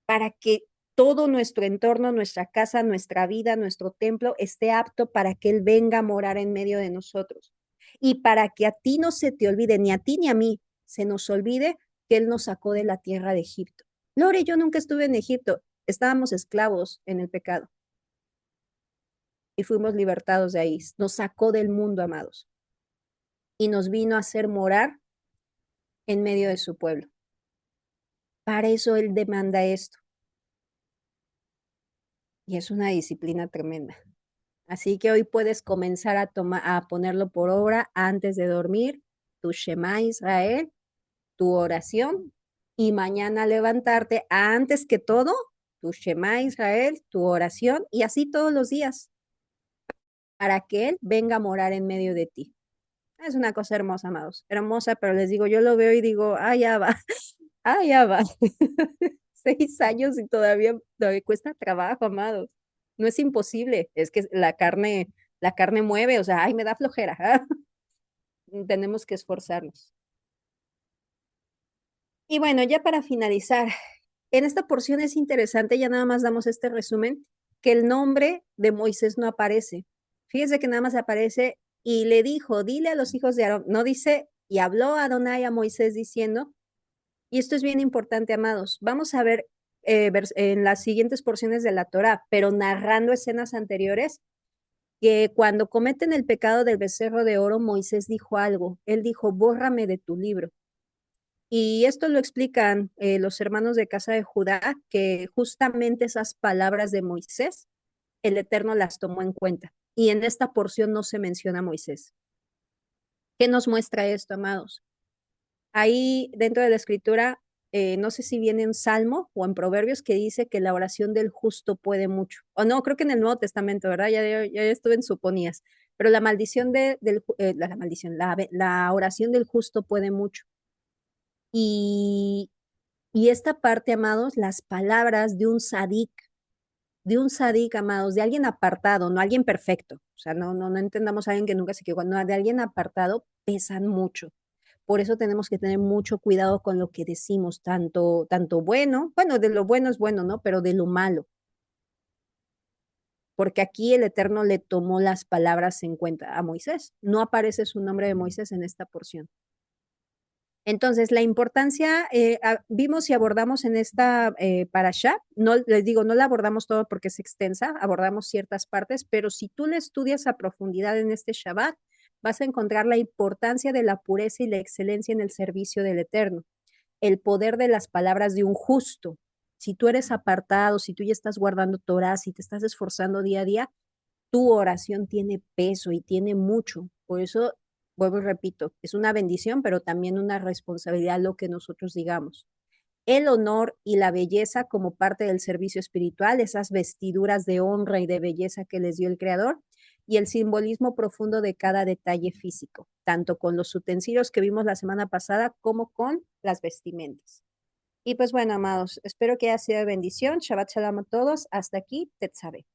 Para que todo nuestro entorno, nuestra casa, nuestra vida, nuestro templo esté apto para que Él venga a morar en medio de nosotros. Y para que a ti no se te olvide, ni a ti ni a mí, se nos olvide que Él nos sacó de la tierra de Egipto. Lore, yo nunca estuve en Egipto, estábamos esclavos en el pecado y fuimos libertados de ahí. Nos sacó del mundo, amados, y nos vino a hacer morar en medio de su pueblo. Para eso Él demanda esto. Y es una disciplina tremenda. Así que hoy puedes comenzar a ponerlo por obra antes de dormir, tu Shema Israel, tu oración, y mañana levantarte antes que todo, tu Shema Israel, tu oración, y así todos los días, para que Él venga a morar en medio de ti. Es una cosa hermosa, amados, hermosa, pero les digo, yo lo veo y digo, ah, ya va, ah, ya va. 6 años y todavía cuesta trabajo, amados. No es imposible, es que la carne mueve, o sea, ay, me da flojera. Tenemos que esforzarnos. Y bueno, ya para finalizar, en esta porción es interesante, ya nada más damos este resumen, que el nombre de Moisés no aparece. Fíjense que nada más aparece y le dijo, dile a los hijos de Aarón, no dice, y habló Adonai a Moisés diciendo, y esto es bien importante, amados. Vamos a ver en las siguientes porciones de la Torá, pero narrando escenas anteriores, que cuando cometen el pecado del becerro de oro, Moisés dijo algo. Él dijo, bórrame de tu libro. Y esto lo explican los hermanos de casa de Judá, que justamente esas palabras de Moisés, el Eterno las tomó en cuenta. Y en esta porción no se menciona a Moisés. ¿Qué nos muestra esto, amados? Ahí dentro de la escritura, no sé si viene en Salmo o en Proverbios que dice que la oración del justo puede mucho. O no, creo que en el Nuevo Testamento, ¿verdad? Ya estuve en suponías. Pero la maldición la maldición, la oración del justo puede mucho. Y, y esta parte, amados, las palabras de un sadik, amados, de alguien apartado, no alguien perfecto. O sea, no entendamos a alguien que nunca se equivocó, no, de alguien apartado, pesan mucho. Por eso tenemos que tener mucho cuidado con lo que decimos, tanto bueno, de lo bueno es bueno, ¿no? Pero de lo malo, porque aquí el Eterno le tomó las palabras en cuenta a Moisés. No aparece su nombre de Moisés en esta porción. Entonces, la importancia, vimos y abordamos en esta parashá, no les digo, no la abordamos todo porque es extensa, abordamos ciertas partes, pero si tú la estudias a profundidad en este Shabbat, vas a encontrar la importancia de la pureza y la excelencia en el servicio del Eterno, el poder de las palabras de un justo. Si tú eres apartado, si tú ya estás guardando Torah, si te estás esforzando día a día, tu oración tiene peso y tiene mucho. Por eso, vuelvo y repito, es una bendición, pero también una responsabilidad lo que nosotros digamos. El honor y la belleza como parte del servicio espiritual, esas vestiduras de honra y de belleza que les dio el Creador, y el simbolismo profundo de cada detalle físico, tanto con los utensilios que vimos la semana pasada como con las vestimentas. Y pues bueno, amados, espero que haya sido de bendición. Shabbat shalom a todos. Hasta aquí, Tetzabe.